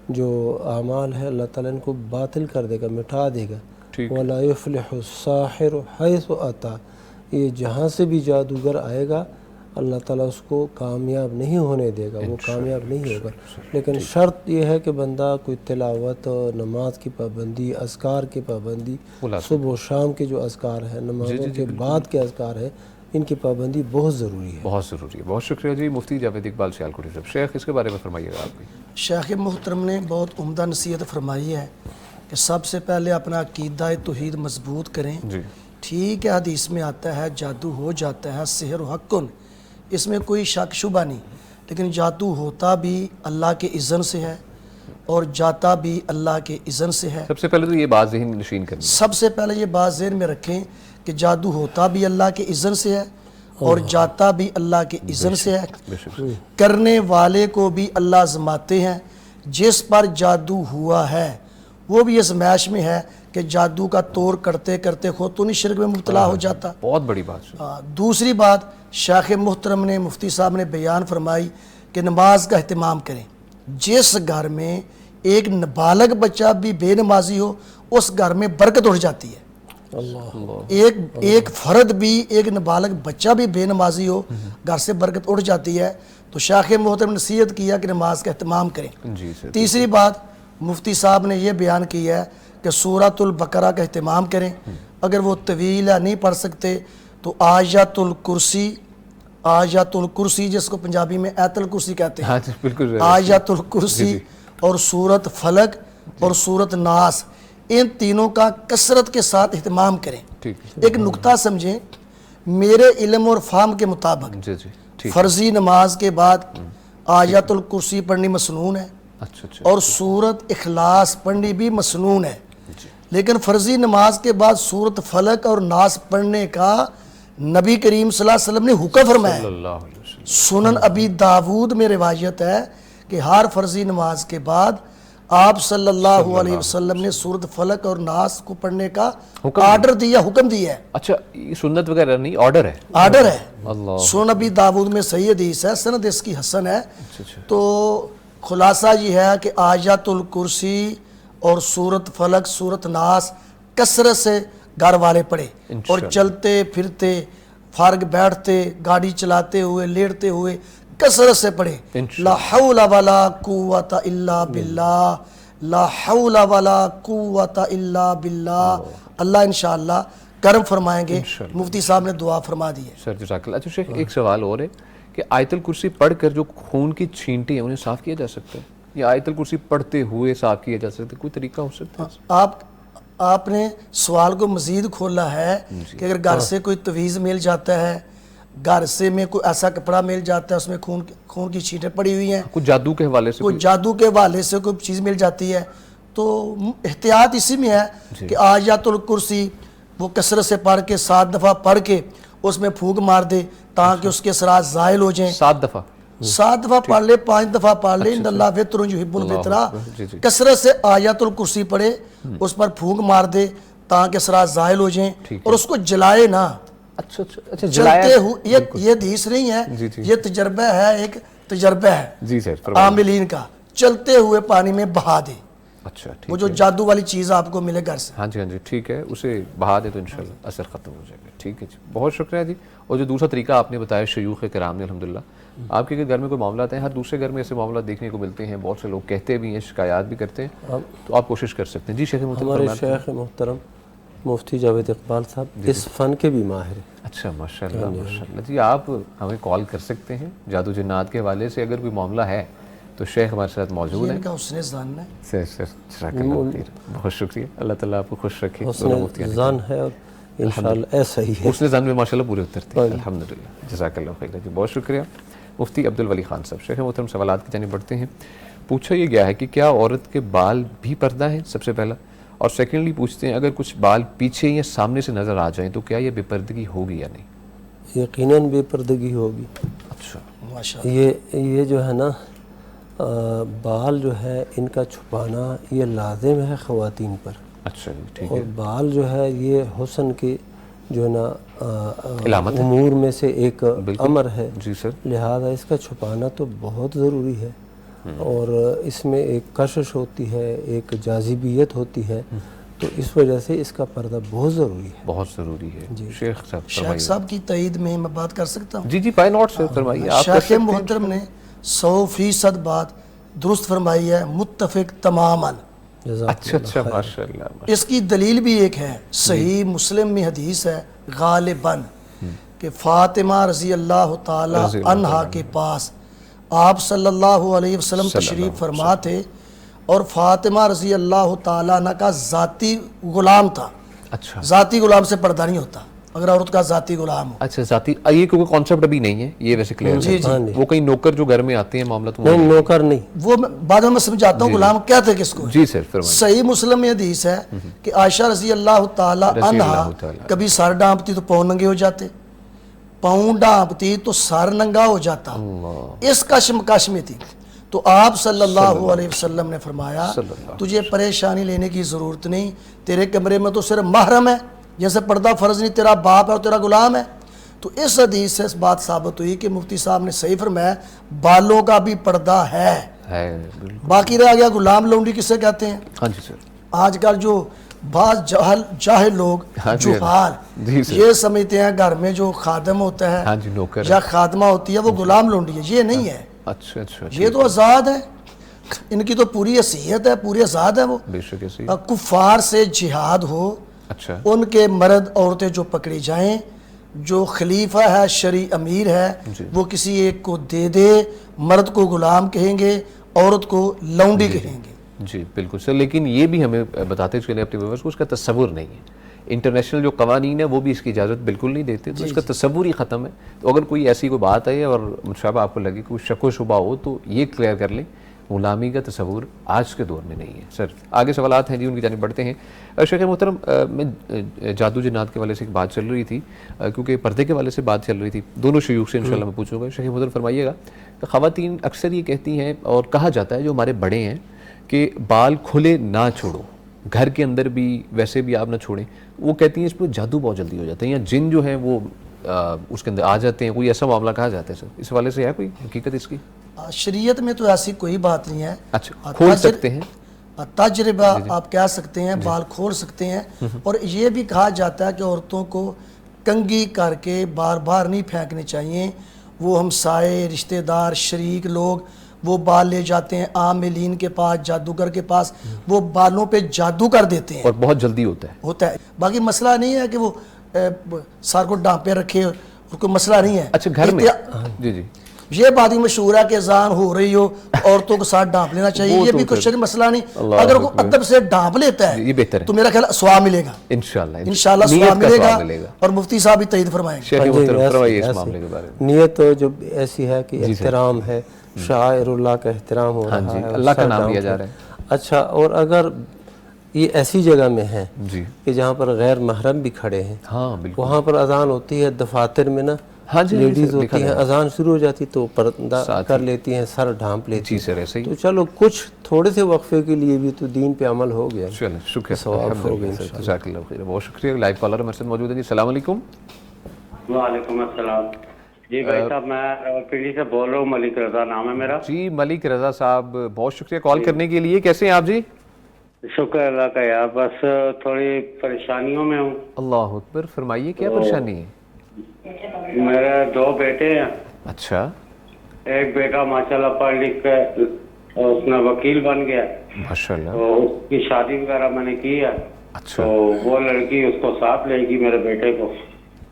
جو اعمال ہیں اللہ تعالیٰ ان کو باطل کر دے گا، مٹا دے گا۔ وَلَا يُفْلِحُ السَّاحِرُ حَيْثُ أَتَى، یہ جہاں سے بھی جادوگر آئے گا اللہ تعالیٰ اس کو کامیاب نہیں ہونے دے گا، وہ کامیاب نہیں ہوگا۔ لیکن شرط یہ ہے کہ بندہ کوئی تلاوت، نماز کی پابندی، اذکار کی پابندی، صبح و شام کے جو اذکار ہیں، نمازوں کے بعد کے اذکار ہیں، ان کی پابندی بہت ضروری ہے، بہت ضروری ہے۔ بہت شکریہ جی مفتی جاوید اقبال سیالکوٹی صاحب۔ شیخ اس کے بارے میں فرمائیے گا آپ بھی۔ شیخ محترم نے بہت عمدہ نصیحت فرمائی ہے کہ سب سے پہلے اپنا عقیدہ توحید مضبوط کریں۔ ٹھیک ہے حدیث میں آتا ہے جادو ہو جاتا ہے، سحر و حقن، اس میں کوئی شک شبہ نہیں، لیکن جادو ہوتا بھی اللہ کے اذن سے ہے اور جاتا بھی اللہ کے اذن سے ہے۔ سب سے پہلے تو یہ بات ذہن نشین کرنی، سب سے پہلے یہ بات ذہن میں رکھیں کہ جادو ہوتا بھی اللہ کے اذن سے ہے اور جاتا بھی اللہ کے اذن سے ہے، کرنے والے کو بھی اللہ آزماتے ہیں۔ جس پر جادو ہوا ہے وہ بھی اس میش میں ہے کہ جادو کا طور کرتے کرتے خود تو نہیں شرک میں مبتلا ہو جاتا۔ بہت بڑی بات۔ دوسری بات شیخ محترم نے، مفتی صاحب نے بیان فرمائی کہ نماز کا اہتمام کریں۔ جس گھر میں ایک نابالغ بچہ بھی بے نمازی ہو اس گھر میں برکت اٹھ جاتی ہے۔ ایک فرد بھی، ایک نابالغ بچہ بھی بے نمازی ہو گھر سے برکت اٹھ جاتی ہے۔ تو شیخ محترم نے نصیحت کیا کہ نماز کا اہتمام کریں۔ تیسری بات مفتی صاحب نے یہ بیان کی ہے کہ سورۃ البقرہ کا اہتمام کریں، اگر وہ طویل ہے نہیں پڑھ سکتے تو آیت الکرسی جس کو پنجابی میں ایت الکرسی کہتے ہیں، آیت الکرسی اور سورۃ فلق اور سورۃ ناس، ان تینوں کا کثرت کے ساتھ اہتمام کریں۔ ایک نقطہ سمجھیں، میرے علم اور فہم کے مطابق فرضی نماز کے بعد آیت الکرسی پڑھنی مسنون ہے اور سورۃ اخلاص پڑھنی بھی مسنون ہے، لیکن فرضی نماز کے بعد سورۃ فلق اور ناس پڑھنے کا نبی کریم صلی اللہ علیہ وسلم نے حکم فرمایا۔ سنن ابی داود میں روایت ہے کہ ہر فرضی نماز کے بعد آپ صلی اللہ علیہ وسلم نے سورۃ فلق اور ناس کو پڑھنے کا آرڈر دیا، حکم دیا ہے۔ اچھا یہ سنت وغیرہ نہیں، آرڈر ہے، آرڈر ہے۔ سنن ابی داود میں صحیح حدیث ہے، سند اس کی حسن ہے۔ تو خلاصہ یہ ہے کہ آیت الکرسی اور سورۃ فلق، سورۃ ناس کثرت سے گھر والے پڑھے اور چلتے پھرتے، فارغ بیٹھتے، گاڑی چلاتے ہوئے، لیٹتے ہوئے کثرت سے پڑھے۔ لا حول ولا قوت الا باللہ، لا حول ولا قوت الا باللہ۔ اللہ انشاءاللہ کرم فرمائیں گے. مفتی صاحب نے دعا فرما دی ہے. سر جزاک اللہ. اچھا شیخ ایک سوال اور ہے کہ آیت الکرسی پڑھ کر جو خون کی چھینٹیں ہیں انہیں صاف کیا جا سکتا ہے یا آیت الکرسی پڑھتے ہوئے صاف کیا جا سکتا ہے؟ کوئی طریقہ ہو سکتا ہے؟ آپ نے سوال کو مزید کھولا ہے کہ اگر گھر سے کوئی تویز مل جاتا ہے, گھر سے میں کوئی ایسا کپڑا مل جاتا ہے اس میں خون کی چھینٹیں پڑی ہوئی ہیں, کچھ جادو کے حوالے سے کوئی جادو کے حوالے سے کوئی چیز مل جاتی ہے, تو احتیاط اسی میں ہے کہ آیت الکرسی وہ کثرت سے پڑھ کے 7 دفعہ پڑھ کے اس میں پھونک مار دے تاکہ اس کے اثرات زائل ہو جائیں. 7 دفعہ پڑھ لے, 5 دفعہ پڑھ لے, ان اللہ وطر یحب الوطرا, کثرت سے آیت الکرسی پڑھے, اس پر پھونک مار دے تاکہ اثرات زائل ہو جائیں, اور اس کو جلائے نہ. اچھا چلتے ہوئے, یہ حدیث نہیں ہے, یہ تجربہ ہے, ایک تجربہ ہے عاملین کا, چلتے ہوئے پانی میں بہا دے. اچھا وہ جو جادو والی چیز آپ کو ملے گھر سے, ہاں جی ٹھیک ہے, اسے بہا دے تو انشاءاللہ اثر ختم ہو جائے گا. ٹھیک ہے جی, بہت شکریہ جی. اور جو دوسرا طریقہ آپ نے بتایا شیوخ کرام نے, الحمدللہ آپ کے گھر میں کوئی معاملات ہیں, ہر دوسرے گھر میں ایسے معاملات دیکھنے کو ملتے ہیں, بہت سے لوگ کہتے بھی ہیں, شکایات بھی کرتے ہیں, تو آپ کوشش کر سکتے ہیں. جی شیخ محترم, ہمارے شیخ محترم مفتی جاوید اقبال صاحب اس فن کے بھی ماہر ہیں. اچھا ماشاءاللہ ماشاءاللہ جی, آپ ہمیں کال کر سکتے ہیں جادو جنات کے حوالے سے, اگر کوئی معاملہ ہے تو شیخ ہمارے ساتھ موجود ہیں. ان کا حسن ظن ہے. سر بہت شکریہ, اللہ تعالیٰ آپ کو خوش رکھے. حسن ظن ہے اور انشاءاللہ ایسا ہی ہے, اس نے ظن میں ماشاءاللہ پورے اترتے ہیں الحمدللہ. جزاک اللہ خیر جی, بہت شکریہ. مفتی عبدالولی خان صاحب, شیخ محترم سوالات کی جانب بڑھتے ہیں. پوچھا یہ گیا ہے کہ کیا عورت کے بال بھی پردہ ہیں, سب سے پہلا, اور سیکنڈلی پوچھتے ہیں اگر کچھ بال پیچھے یا سامنے سے نظر آ جائیں تو کیا یہ بے پردگی ہوگی یا نہیں؟ یقیناً بے پردگی ہوگی. اچھا یہ جو ہے نا بال جو ہے ان کا چھپانا یہ لازم ہے خواتین پر. اچھا جی ٹھیک اور ہے. بال جو ہے یہ حسن کے جو ہے نا علامت ہے, امور میں سے ایک امر ہے. جی سر, لہذا اس کا چھپانا تو بہت ضروری ہے, اور اس میں ایک کشش ہوتی ہے, ایک جاذبیت ہوتی ہے, تو اس وجہ سے اس کا پردہ بہت ضروری ہے. بہت ضروری ہے. شیخ صاحب کی تائید میں میں بات کر سکتا ہوں؟ جی وائی ناٹ سر, فرمائیے. شیخ محترم نے 100% بات درست فرمائی ہے, متفق تماماً. اچھا ماشاءاللہ. اس کی دلیل بھی ایک ہے, صحیح مسلم میں حدیث ہے غالباً کہ فاطمہ رضی اللہ تعالی عنہا کے پاس آپ صلی اللہ علیہ وسلم تشریف فرما تھے, اور فاطمہ رضی اللہ تعالیٰ عنہ کا ذاتی غلام تھا. اچھا, ذاتی غلام سے پردہ نہیں ہوتا اگر عورت کا ذاتی غلام ہو. اچھا ذاتی, یہ کوئی کانسیپٹ ابھی نہیں ہے, یہ ویسے کلیئر ہے. وہ کئی نوکر جو گھر میں آتے ہیں معاملہ تو نہیں, نوکر نہیں, وہ بعد میں سمجھاتا ہوں غلام کیا تھے کس کو. جی سر فرمائیے. صحیح مسلم میں حدیث ہے کہ عائشہ رضی اللہ تعالی عنہا کبھی سر ڈانپتی تو پاؤں ننگے ہو جاتے, پاؤں ڈانپتی تو سر ننگا ہو جاتا. اس کشمکش میں تھی, تو آپ صلی اللہ علیہ وسلم نے فرمایا تجھے پریشانی لینے کی ضرورت نہیں, تیرے کمرے میں تو صرف محرم ہے, جیسے پردہ فرض نہیں, تیرا باپ ہے اور تیرا غلام ہے. تو اس حدیث سے اس بات ثابت ہوئی کہ مفتی صاحب نے صحیح فرمایا بالوں کا بھی پردہ ہے. باقی رہ گیا غلام لونڈی کسے کہتے ہیں. ہاں جی سر, آج کل جو بعض جاہل لوگ جہال یہ سمجھتے ہیں گھر میں جو خادم ہوتا ہے یا خادمہ ہوتی ہے وہ غلام لونڈی ہے. یہ نہیں ہے. اچھا یہ تو آزاد ہے, ان کی تو پوری حیثیت ہے, پوری آزاد ہے. وہ کفار سے جہاد ہو, ان کے مرد عورتیں جو پکڑی جائیں, جو خلیفہ ہے شرعی امیر ہے وہ کسی ایک کو دے دے, مرد کو غلام کہیں گے, عورت کو لونڈی کہیں گے. جی بالکل سر, لیکن یہ بھی ہمیں بتاتے چلیں اپنے ویورز کو, اس کا تصور نہیں ہے. انٹرنیشنل جو قوانین ہیں وہ بھی اس کی اجازت بالکل نہیں دیتے, تو اس کا تصور ہی ختم ہے. تو اگر کوئی ایسی کوئی بات ہے اور مشابہ آپ کو لگے کوئی شک و شبہ ہو تو یہ کلیئر کر لیں, غلامی کا تصور آج کے دور میں نہیں ہے. سر آگے سوالات ہیں جی, ان کی جانب بڑھتے ہیں. شیخ محترم, میں جادو جنات کے والے سے ایک بات چل رہی تھی, کیونکہ پردے کے والے سے بات چل رہی تھی, دونوں شیوخ سے انشاءاللہ میں پوچھوں گا. شیخ محترم فرمائیے گا کہ خواتین اکثر یہ کہتی ہیں اور کہا جاتا ہے جو ہمارے بڑے ہیں کہ بال کھلے نہ چھوڑو, گھر کے اندر بھی ویسے بھی آپ نہ چھوڑیں. وہ کہتی ہیں اس پہ جادو بہت جلدی ہو جاتے ہیں, یا جن جو ہیں وہ اس کے اندر آ جاتے ہیں, کوئی ایسا معاملہ کہا جاتا ہے. سر اس حوالے سے ہے کوئی حقیقت اس کی؟ شریعت میں تو ایسی کوئی بات نہیں ہے. اچھا, کھول سکتے ہیں, تجربہ آپ کہہ سکتے ہیں, بال کھول سکتے ہیں. اور یہ بھی کہا جاتا ہے کہ عورتوں کو کنگھی کر کے بار بار نہیں پھینکنے چاہیے. وہ ہمسائے, رشتہ دار, شریک لوگ وہ بال لے جاتے ہیں عاملین کے پاس، جادوگر کے پاس، وہ بالوں پہ جادو کر دیتے ہیں، اور بہت جلدی ہوتا ہے باقی مسئلہ نہیں ہے کہ وہ سر کو ڈانپے رکھے، اور کوئی مسئلہ نہیں ہے۔ اچھا گھر میں جی یہ بات ہی مشہور ہے کہ اذان ہو رہی ہو عورتوں کو ساتھ ڈانپ لینا چاہیے، یہ بھی کچھ مسئلہ نہیں، اگر وہ ادب سے ڈانپ لیتا ہے یہ بہتر ہے، تو میرا خیال ثواب ملے گا انشاءاللہ ثواب ملے گا، اور مفتی صاحب بھی تائید فرمائیں گے۔ شیخ محترم فرمائیے اس معاملے کے بارے میں۔ نیت تو جو ایسی ہے کہ احترام ہے، شاعر اللہ کا احترام ہو رہا ہے، اللہ کا نام لیا جا رہا ہے۔ اچھا، اور اگر یہ ایسی جگہ میں ہے جی کہ جہاں پر غیر محرم بھی کھڑے ہیں، ہاں بالکل، وہاں پر اذان ہوتی ہے، دفاتر میں نا ہاں جی لیڈیز ہوتی ہیں، اذان شروع ہو جاتی تو پردہ کر لیتی ہیں، سر ڈھانپ لیتی جی سر ایسے ہی۔ تو چلو کچھ تھوڑے سے وقفے کے لیے بھی تو دین پہ عمل ہو گیا۔ چلیں شکریہ، ثواب ہو گیا جزاک اللہ خیر، بہت شکریہ۔ لائیو کالر ہمارے ساتھ موجود ہے جی، السلام علیکم۔ وعلیکم السلام جی بھائی صاحب، میں راولپنڈی سے بول رہا ہوں، ملک رضا نام ہے میرا جی ملک رضا صاحب بہت شکریہ کال کرنے کے لیے، کیسے ہیں آپ جی؟ شکر اللہ کا یار، بس تھوڑی پریشانیوں میں ہوں۔ اللہ اکبر، فرمائیے کیا پریشانی ہے؟ میرے 2 بیٹے ہیں، اچھا ایک بیٹا ماشاءاللہ پڑھ لکھ کے اس میں وکیل بن گیا، ماشاءاللہ، تو اس کی شادی وغیرہ میں نے کی ہے، اچھا تو وہ لڑکی اس کو ساتھ لے گی میرے بیٹے کو،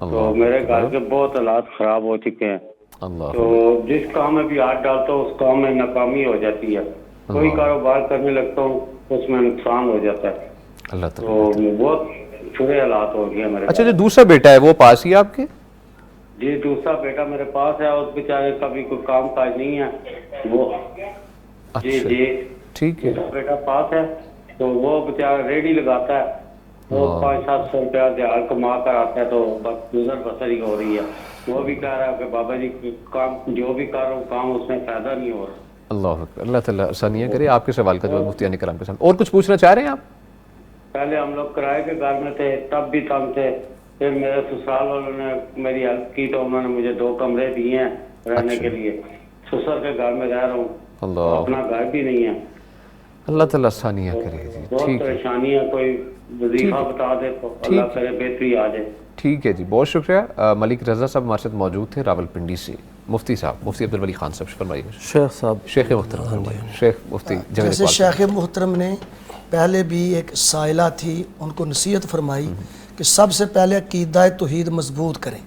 تو میرے گھر کے بہت حالات خراب ہو چکے ہیں، اللہ تو جس کام میں بھی ہاتھ ڈالتا ہوں اس کام میں ناکامی ہو جاتی ہے، کوئی کاروبار کرنے لگتا ہوں اس میں نقصان ہو جاتا ہے، اللہ تو تعالیٰ۔ بہت برے حالات ہو گئے میرے۔ اچھا جو دوسرا بیٹا ہے وہ پاس ہی آپ کے؟ جی دوسرا بیٹا میرے پاس ہے، اس بیچارے کا بھی کوئی کام کاج نہیں ہے وہ، جی جی ٹھیک ہے، دوسرا بیٹا پاس ہے تو وہ بیچارہ ریڈی لگاتا ہے، وہ 500-700 روپیہ دیہڑ کما کر آتا ہے، تو بس گزر بسر ہی ہو رہی ہے۔ وہ بھی کہہ رہا ہے کہ بابا جی کام جو بھی کر رہا ہوں کام اس میں فائدہ نہیں ہو رہا۔ اللہ اکبر، اللہ تعالیٰ آسانیاں کرے۔ آپ کے سوال کا جواب مفتیان کرام کے سامنے، اور کچھ پوچھنا چاہ رہے ہیں آپ؟ پہلے ہم لوگ کرائے کے گھر میں تھے تب بھی تنگ تھے، پھر میرے سسرال والوں نے میری ہیلپ کی تو انہوں نے مجھے 2 کمرے دیے ہیں رہنے کے لیے، سسر کے گھر میں رہ رہا ہوں، اللہ اپنا گھر بھی نہیں ہے، اللہ تعالیٰ آسانیاں کرے جی، بہت ٹھیک ہے پریشانی ہے، کوئی وظیفہ بتا دے تو اللہ کرے بہتری آ جائے۔ ٹھیک ہے جی، بہت شکریہ۔ ملک رضا صاحب ہمارے ساتھ موجود تھے راولپنڈی سے۔ مفتی صاحب، مفتی عبدالولی خان صاحب فرمائیے۔ شیخ صاحب، شیخ محترم فرمائیے، شیخ مفتی جاوید جیسے اقبال شیخ محترم نے پہلے بھی ایک سائلہ تھی، ان کو نصیحت فرمائی کہ سب سے پہلے عقیدہ توحید مضبوط کریں،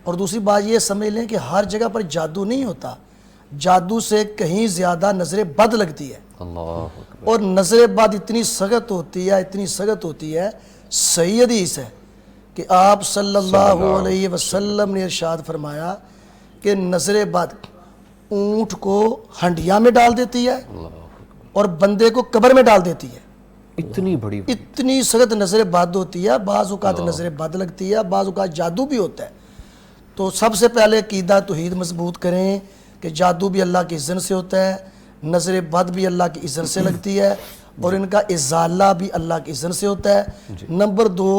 اور دوسری بات یہ سمجھ لیں کہ ہر جگہ پر جادو نہیں ہوتا، جادو سے کہیں زیادہ نظر بد لگتی ہے، اللہ اکبر، اور نظر بد اتنی سخت ہوتی ہے، اتنی سخت ہوتی ہے، صحیح حدیث ہے کہ آپ صلی اللہ علیہ وسلم نے ارشاد فرمایا کہ نظر بد اونٹ کو ہنڈیا میں ڈال دیتی ہے اور بندے کو قبر میں ڈال دیتی ہے، اتنی بڑی اتنی سخت نظر بد ہوتی ہے، بعض اوقات نظر بد لگتی ہے، بعض اوقات جادو بھی ہوتا ہے۔ تو سب سے پہلے عقیدہ توحید مضبوط کریں کہ جادو بھی اللہ کی اذن سے ہوتا ہے، نظر بد بھی اللہ کی اذن سے لگتی ہے، اور ان کا ازالہ بھی اللہ کی اذن سے ہوتا ہے۔ نمبر 2،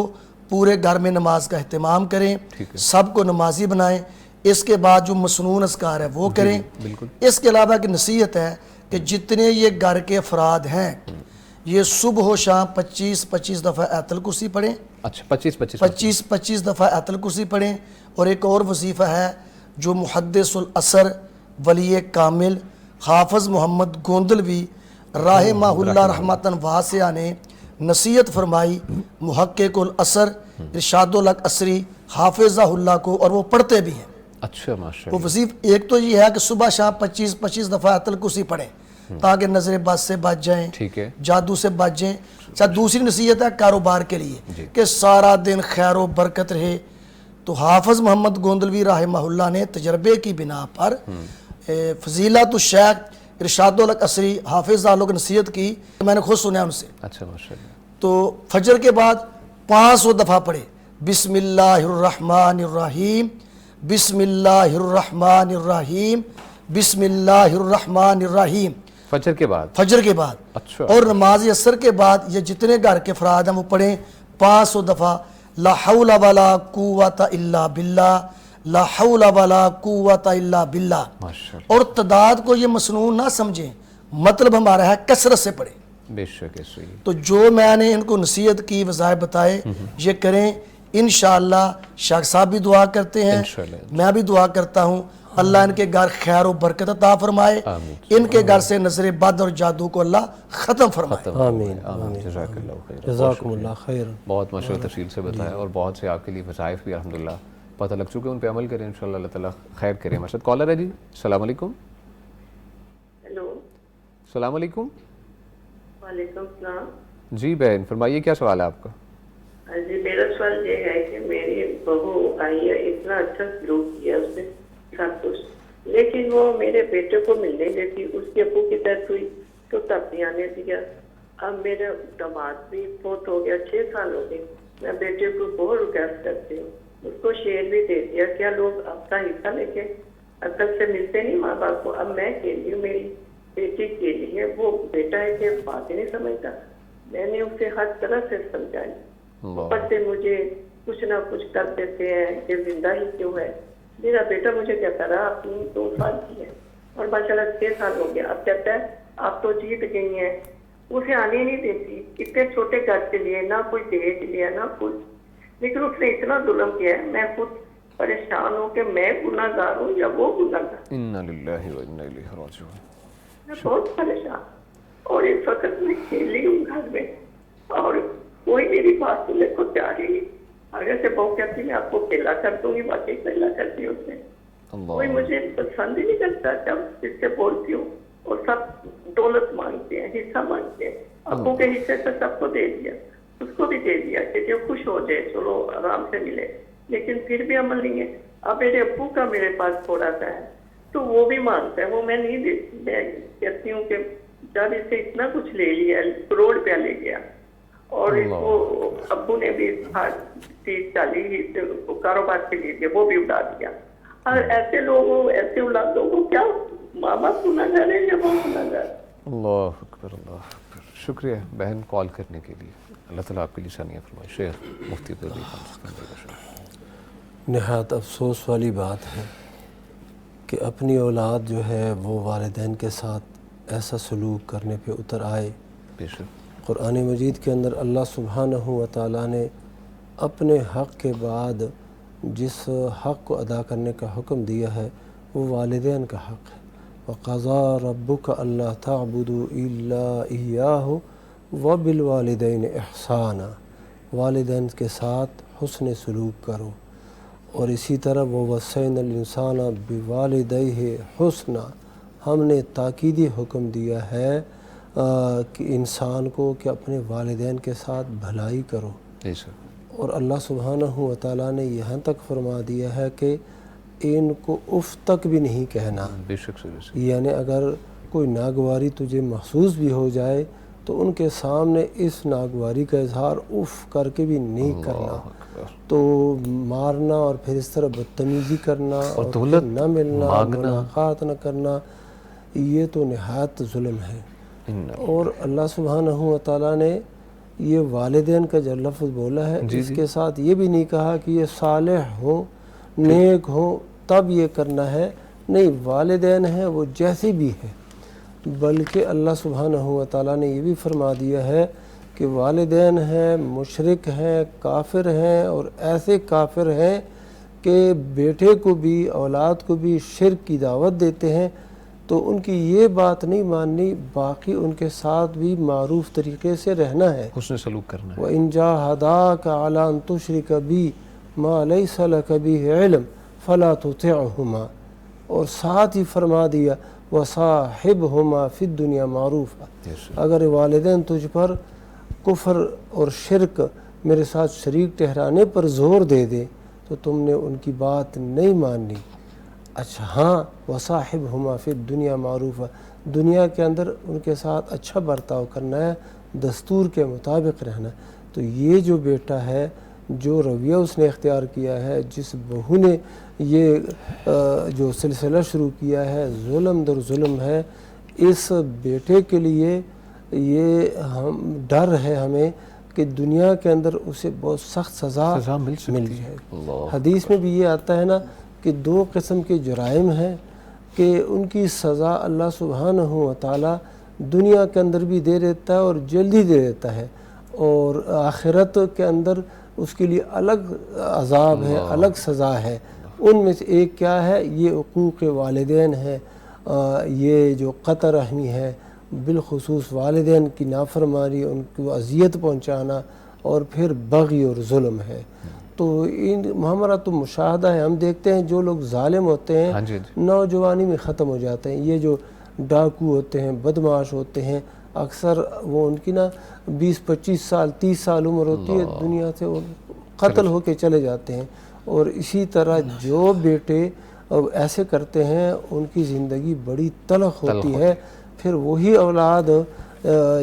پورے گھر میں نماز کا اہتمام کریں، سب کو نمازی بنائیں، اس کے بعد جو مسنون اذکار ہے وہ کریں۔ اس کے علاوہ ایک نصیحت ہے کہ جتنے یہ گھر کے افراد ہیں یہ صبح و شام 25 دفعہ آیت الکرسی پڑھیں، اچھا 25 دفعہ آیت الکرسی پڑھیں، اور ایک اور وظیفہ ہے جو محدث العصر ولی کامل حافظ محمد گوندلوی رحمہ اللہ رحمتاً واسعہ نے نصیحت فرمائی، محقق العصر ارشاد الاقصری حافظہ اللہ کو، اور وہ پڑھتے بھی ہیں۔ اچھا ماشاء وہ وظیف ایک تو یہ ہے کہ صبح شام 25 دفعہ آیت الکرسی پڑھیں تاکہ نظر بد سے بچ جائیں، ٹھیک ہے، جادو سے بچ جائیں۔ اچھا دوسری نصیحت ہے کاروبار کے لیے کہ سارا دن خیر و برکت رہے، تو حافظ محمد گوندلوی رحمہ اللہ نے تجربے کی بنا پر فضیلت الشیخ ارشاد الاقصری حافظ اللہ کو نصیحت کی، میں نے خود سنا ان سے۔ اچھا ماشاء اللہ، تو فجر کے بعد 500 دفعہ پڑھے، بسم اللہ الرحمن الرحیم، بسم اللہ الرحمن الرحیم، بسم اللہ الرحمن الرحیم، فجر کے بعد، اچھا، اور نماز عصر کے بعد یہ جتنے گھر کے افراد ہیں وہ پڑھیں 500 دفعہ لا حول ولا قوت الا باللہ، لا حول ولا قوت الا باللہ، اور تعداد کو یہ مسنون نہ سمجھیں، مطلب ہمارا ہے کثرت سے پڑھیں۔ بے شک ایسے ہی، تو جو میں نے ان کو نصیحت کی وظائف بتائے یہ کریں، انشاءاللہ شاہ صاحب بھی دعا کرتے ہیں، میں بھی دعا کرتا ہوں، اللہ ان کے گھر خیر و برکت عطا فرمائے، ان کے گھر سے نظر بد اور جادو کو اللہ ختم فرمائے۔ آمین آمین، جزاک اللہ خیر، جزاکم اللہ خیر۔ بہت مشہور تفصیل سے بتایا، اور بہت سے آپ کے لیے وظائف بھی الحمدللہ پتہ لگ چکے، ان پہ عمل کریں انشاءاللہ، اللہ تعالیٰ خیر کرے۔ ہمارے ساتھ کالر ہے جی، السلام علیکم۔ ہیلو، السلام علیکم۔ وعلیکم السلام۔ جی بہن فرمائیے، کیا سوال ہے آپ کا؟ جی میرا سوال یہ ہے کہ میری بہو آئی ہے، اتنا اچھا سلوک کیا اس نے سب کچھ، لیکن وہ میرے بیٹے کو ملنے دیتی، اس کے ابو کی ڈیتھ ہوئی تو تب نہیں آنے دیا۔ اب میرا داماد بھی فوت ہو گیا، 6 سال ہو گئے، میں بیٹے کو بہت ریکویسٹ کرتی ہوں، اس کو شیئر بھی دے دیا، کیا لوگ اپنا حصہ لے کے عقل سے ملتے نہیں ماں باپ کو۔ اب میں کہتی ہوں میری بیٹی کے لیے، وہ بیٹا ہے کہ بات ہی نہیں سمجھتا، میں نے اسے ہر طرح سے سمجھائی، اوپر سے مجھے کچھ نہ کچھ کر دیتے ہیں کہ زندہ ہی کیوں ہے۔ میرا بیٹا مجھے کہتا رہا آپ 2 سال کی ہے اور ماشاءاللہ 6 سال ہو گیا، اب کہتا ہے آپ تو جیت گئی ہیں، اسے آنے نہیں دیتی، اتنے چھوٹے گھر کے لیے نہ کوئی دہیج لیا نہ کچھ، لیکن اس نے اتنا ظلم کیا ہے، میں خود پریشان ہوں کہ میں گناہ گار ہوں یا وہ گناہ گار۔ انا للہ و انا الیہ راجعون۔ میں بہت پریشان، اور اس وقت میں کھیلی ہوں گھر میں، اور کوئی میری بات سننے کو تیار ہی نہیں۔ آگے سے بہو کہتی میں آپ کو کھیلا کر دوں گی، واقعی کھیلا کرتی ہوں اس نے، کوئی مجھے پسند ہی نہیں کرتا جب اس سے بولتی ہوں، اور سب دولت مانگتے ہیں، حصہ مانگتے ہیں، ابو کے حصے سے سب کو دے دیا، اس کو بھی دے دیا کہ جو خوش ہو جائے چلو آرام سے ملے، لیکن پھر بھی عمل نہیں ہے۔ اب میرے ابو کا میرے پاس تھوڑا سا ہے تو وہ بھی مانگتا ہے، وہ میں نہیں دیتی، میں کہتی ہوں کہ جب اس سے اتنا کچھ لے لیا، کروڑ روپیہ لے گیا، اور اس کو ابو نے بھی 30-40 کاروبار کے لیے دیا، وہ بھی اڑا دیا۔ اور ایسے لوگوں، ایسے اولادوں کو کیا ماں باپ گناہ گار ہے یا وہ گناہ گار؟ اللہ اکبر، اللہ اکبر۔ شکریہ بہن کال کرنے کے لیے، اللہ تعالیٰ آپ کے لیے آسانیاں فرمائے۔ شیخ مفتی نہایت افسوس والی بات ہے کہ اپنی اولاد جو ہے وہ والدین کے ساتھ ایسا سلوک کرنے پہ اتر آئے۔ بے شک قرآن مجید کے اندر اللہ سبحانہ و تعالیٰ نے اپنے حق کے بعد جس حق کو ادا کرنے کا حکم دیا ہے وہ والدین کا حق ہے۔ وَقَضَىٰ رَبُّكَ أَلَّا تَعْبُدُوا إِلَّا إِيَّاهُ وَبِالْوَالِدَيْنِ إِحْسَانًا، والدین کے ساتھ حسن سلوک کرو، اور اسی طرح وَوَصَّيْنَا الْإِنسَانَ بِوَالِدَيْهِ حُسْنًا، ہم نے تاکیدی حکم دیا ہے کہ انسان کو کہ اپنے والدین کے ساتھ بھلائی کرو، اور اللہ سبحانہ و تعالیٰ نے یہاں تک فرما دیا ہے کہ ان کو اف تک بھی نہیں کہنا۔ بے شک، یعنی اگر کوئی ناگواری تجھے محسوس بھی ہو جائے تو ان کے سامنے اس ناگواری کا اظہار اف کر کے بھی نہیں کرنا، تو مارنا اور پھر اس طرح بدتمیزی کرنا اور دولت نہ ملنا، ملاقات نہ کرنا، یہ تو نہایت ظلم ہے۔ اور اللہ سبحانہ و تعالیٰ نے یہ والدین کا جو لفظ بولا ہے اس کے ساتھ یہ بھی نہیں کہا کہ یہ صالح ہوں، نیک ہوں تب یہ کرنا ہے، نہیں، والدین ہیں وہ جیسے بھی ہے، بلکہ اللہ سبحانہ و تعالیٰ نے یہ بھی فرما دیا ہے کہ والدین ہیں مشرک ہیں، کافر ہیں، اور ایسے کافر ہیں کہ بیٹے کو بھی اولاد کو بھی شرک کی دعوت دیتے ہیں، تو ان کی یہ بات نہیں ماننی، باقی ان کے ساتھ بھی معروف طریقے سے رہنا ہے، حسن سلوک کرنا ہے۔ وَإِن جَاهَدَاكَ عَلَىٰ أَن تُشْرِكَ بِي مَا لَيْسَ لَكَ بِهِ عِلْمٌ فَلَا تُطِعْهُمَا، اور ساتھ ہی فرما دیا وَصَاحِبْهُمَا فِي الدُّنْيَا مَعْرُوفًا، اگر والدین تجھ پر کفر اور شرک میرے ساتھ شریک ٹھہرانے پر زور دے دے تو تم نے ان کی بات نہیں ماننی۔ اچھا ہاں، وَصَاحِبْهُمَا فِي الدُّنْيَا مَعْرُوفًا، دنیا کے اندر ان کے ساتھ اچھا برتاؤ کرنا ہے، دستور کے مطابق رہنا ہے۔ تو یہ جو بیٹا ہے، جو رویہ اس نے اختیار کیا ہے، جس بہو نے یہ جو سلسلہ شروع کیا ہے، ظلم در ظلم ہے، اس بیٹے کے لیے یہ ڈر ہے ہمیں کہ دنیا کے اندر اسے بہت سخت سزا مل جائے۔ حدیث میں بھی یہ آتا ہے نا کہ 2 قسم کے جرائم ہیں کہ ان کی سزا اللہ سبحانہ و تعالیٰ دنیا کے اندر بھی دے دیتا ہے اور جلدی دے دیتا ہے، اور آخرت کے اندر اس کے لیے الگ عذاب ہے، الگ سزا ہے۔ ان میں سے ایک کیا ہے، یہ حقوق والدین ہے، یہ جو قطع رحمی ہے، بالخصوص والدین کی نافرمانی، ان کو اذیت پہنچانا، اور پھر بغی اور ظلم ہے۔ تو ہمارا تو مشاہدہ ہے، ہم دیکھتے ہیں جو لوگ ظالم ہوتے ہیں نوجوانی میں ختم ہو جاتے ہیں۔ یہ جو ڈاکو ہوتے ہیں، بدمعاش ہوتے ہیں، اکثر وہ ان کی نا 20-25 سال 30 سال عمر ہوتی ہے، دنیا سے وہ قتل ہو کے چلے جاتے ہیں۔ اور اسی طرح جو بیٹے ایسے کرتے ہیں ان کی زندگی بڑی تلخ ہوتی ہے۔ پھر وہی اولاد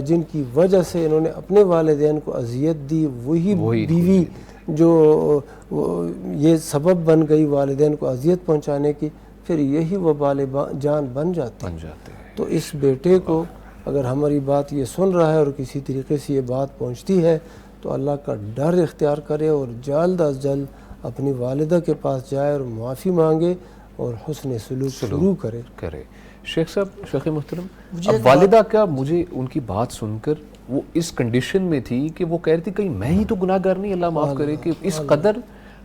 جن کی وجہ سے انہوں نے اپنے والدین کو اذیت دی، وہی بیوی جو یہ سبب بن گئی والدین کو اذیت پہنچانے کی، پھر یہی وبال جان بن جاتے ہیں۔ تو اس بیٹے کو اگر ہماری بات یہ سن رہا ہے اور کسی طریقے سے یہ بات پہنچتی ہے تو اللہ کا ڈر اختیار کرے اور جلد از جلد اپنی والدہ کے پاس جائے اور معافی مانگے اور حسن سلوک شروع کرے۔ شیخ صاحب، شیخ محترم، اب والدہ کیا مجھے ان کی بات سن کر وہ اس کنڈیشن میں تھی کہ وہ کہہ رہی تھی کہیں میں ہی تو گناہ گار نہیں، اللہ معاف کرے، کہ اس قدر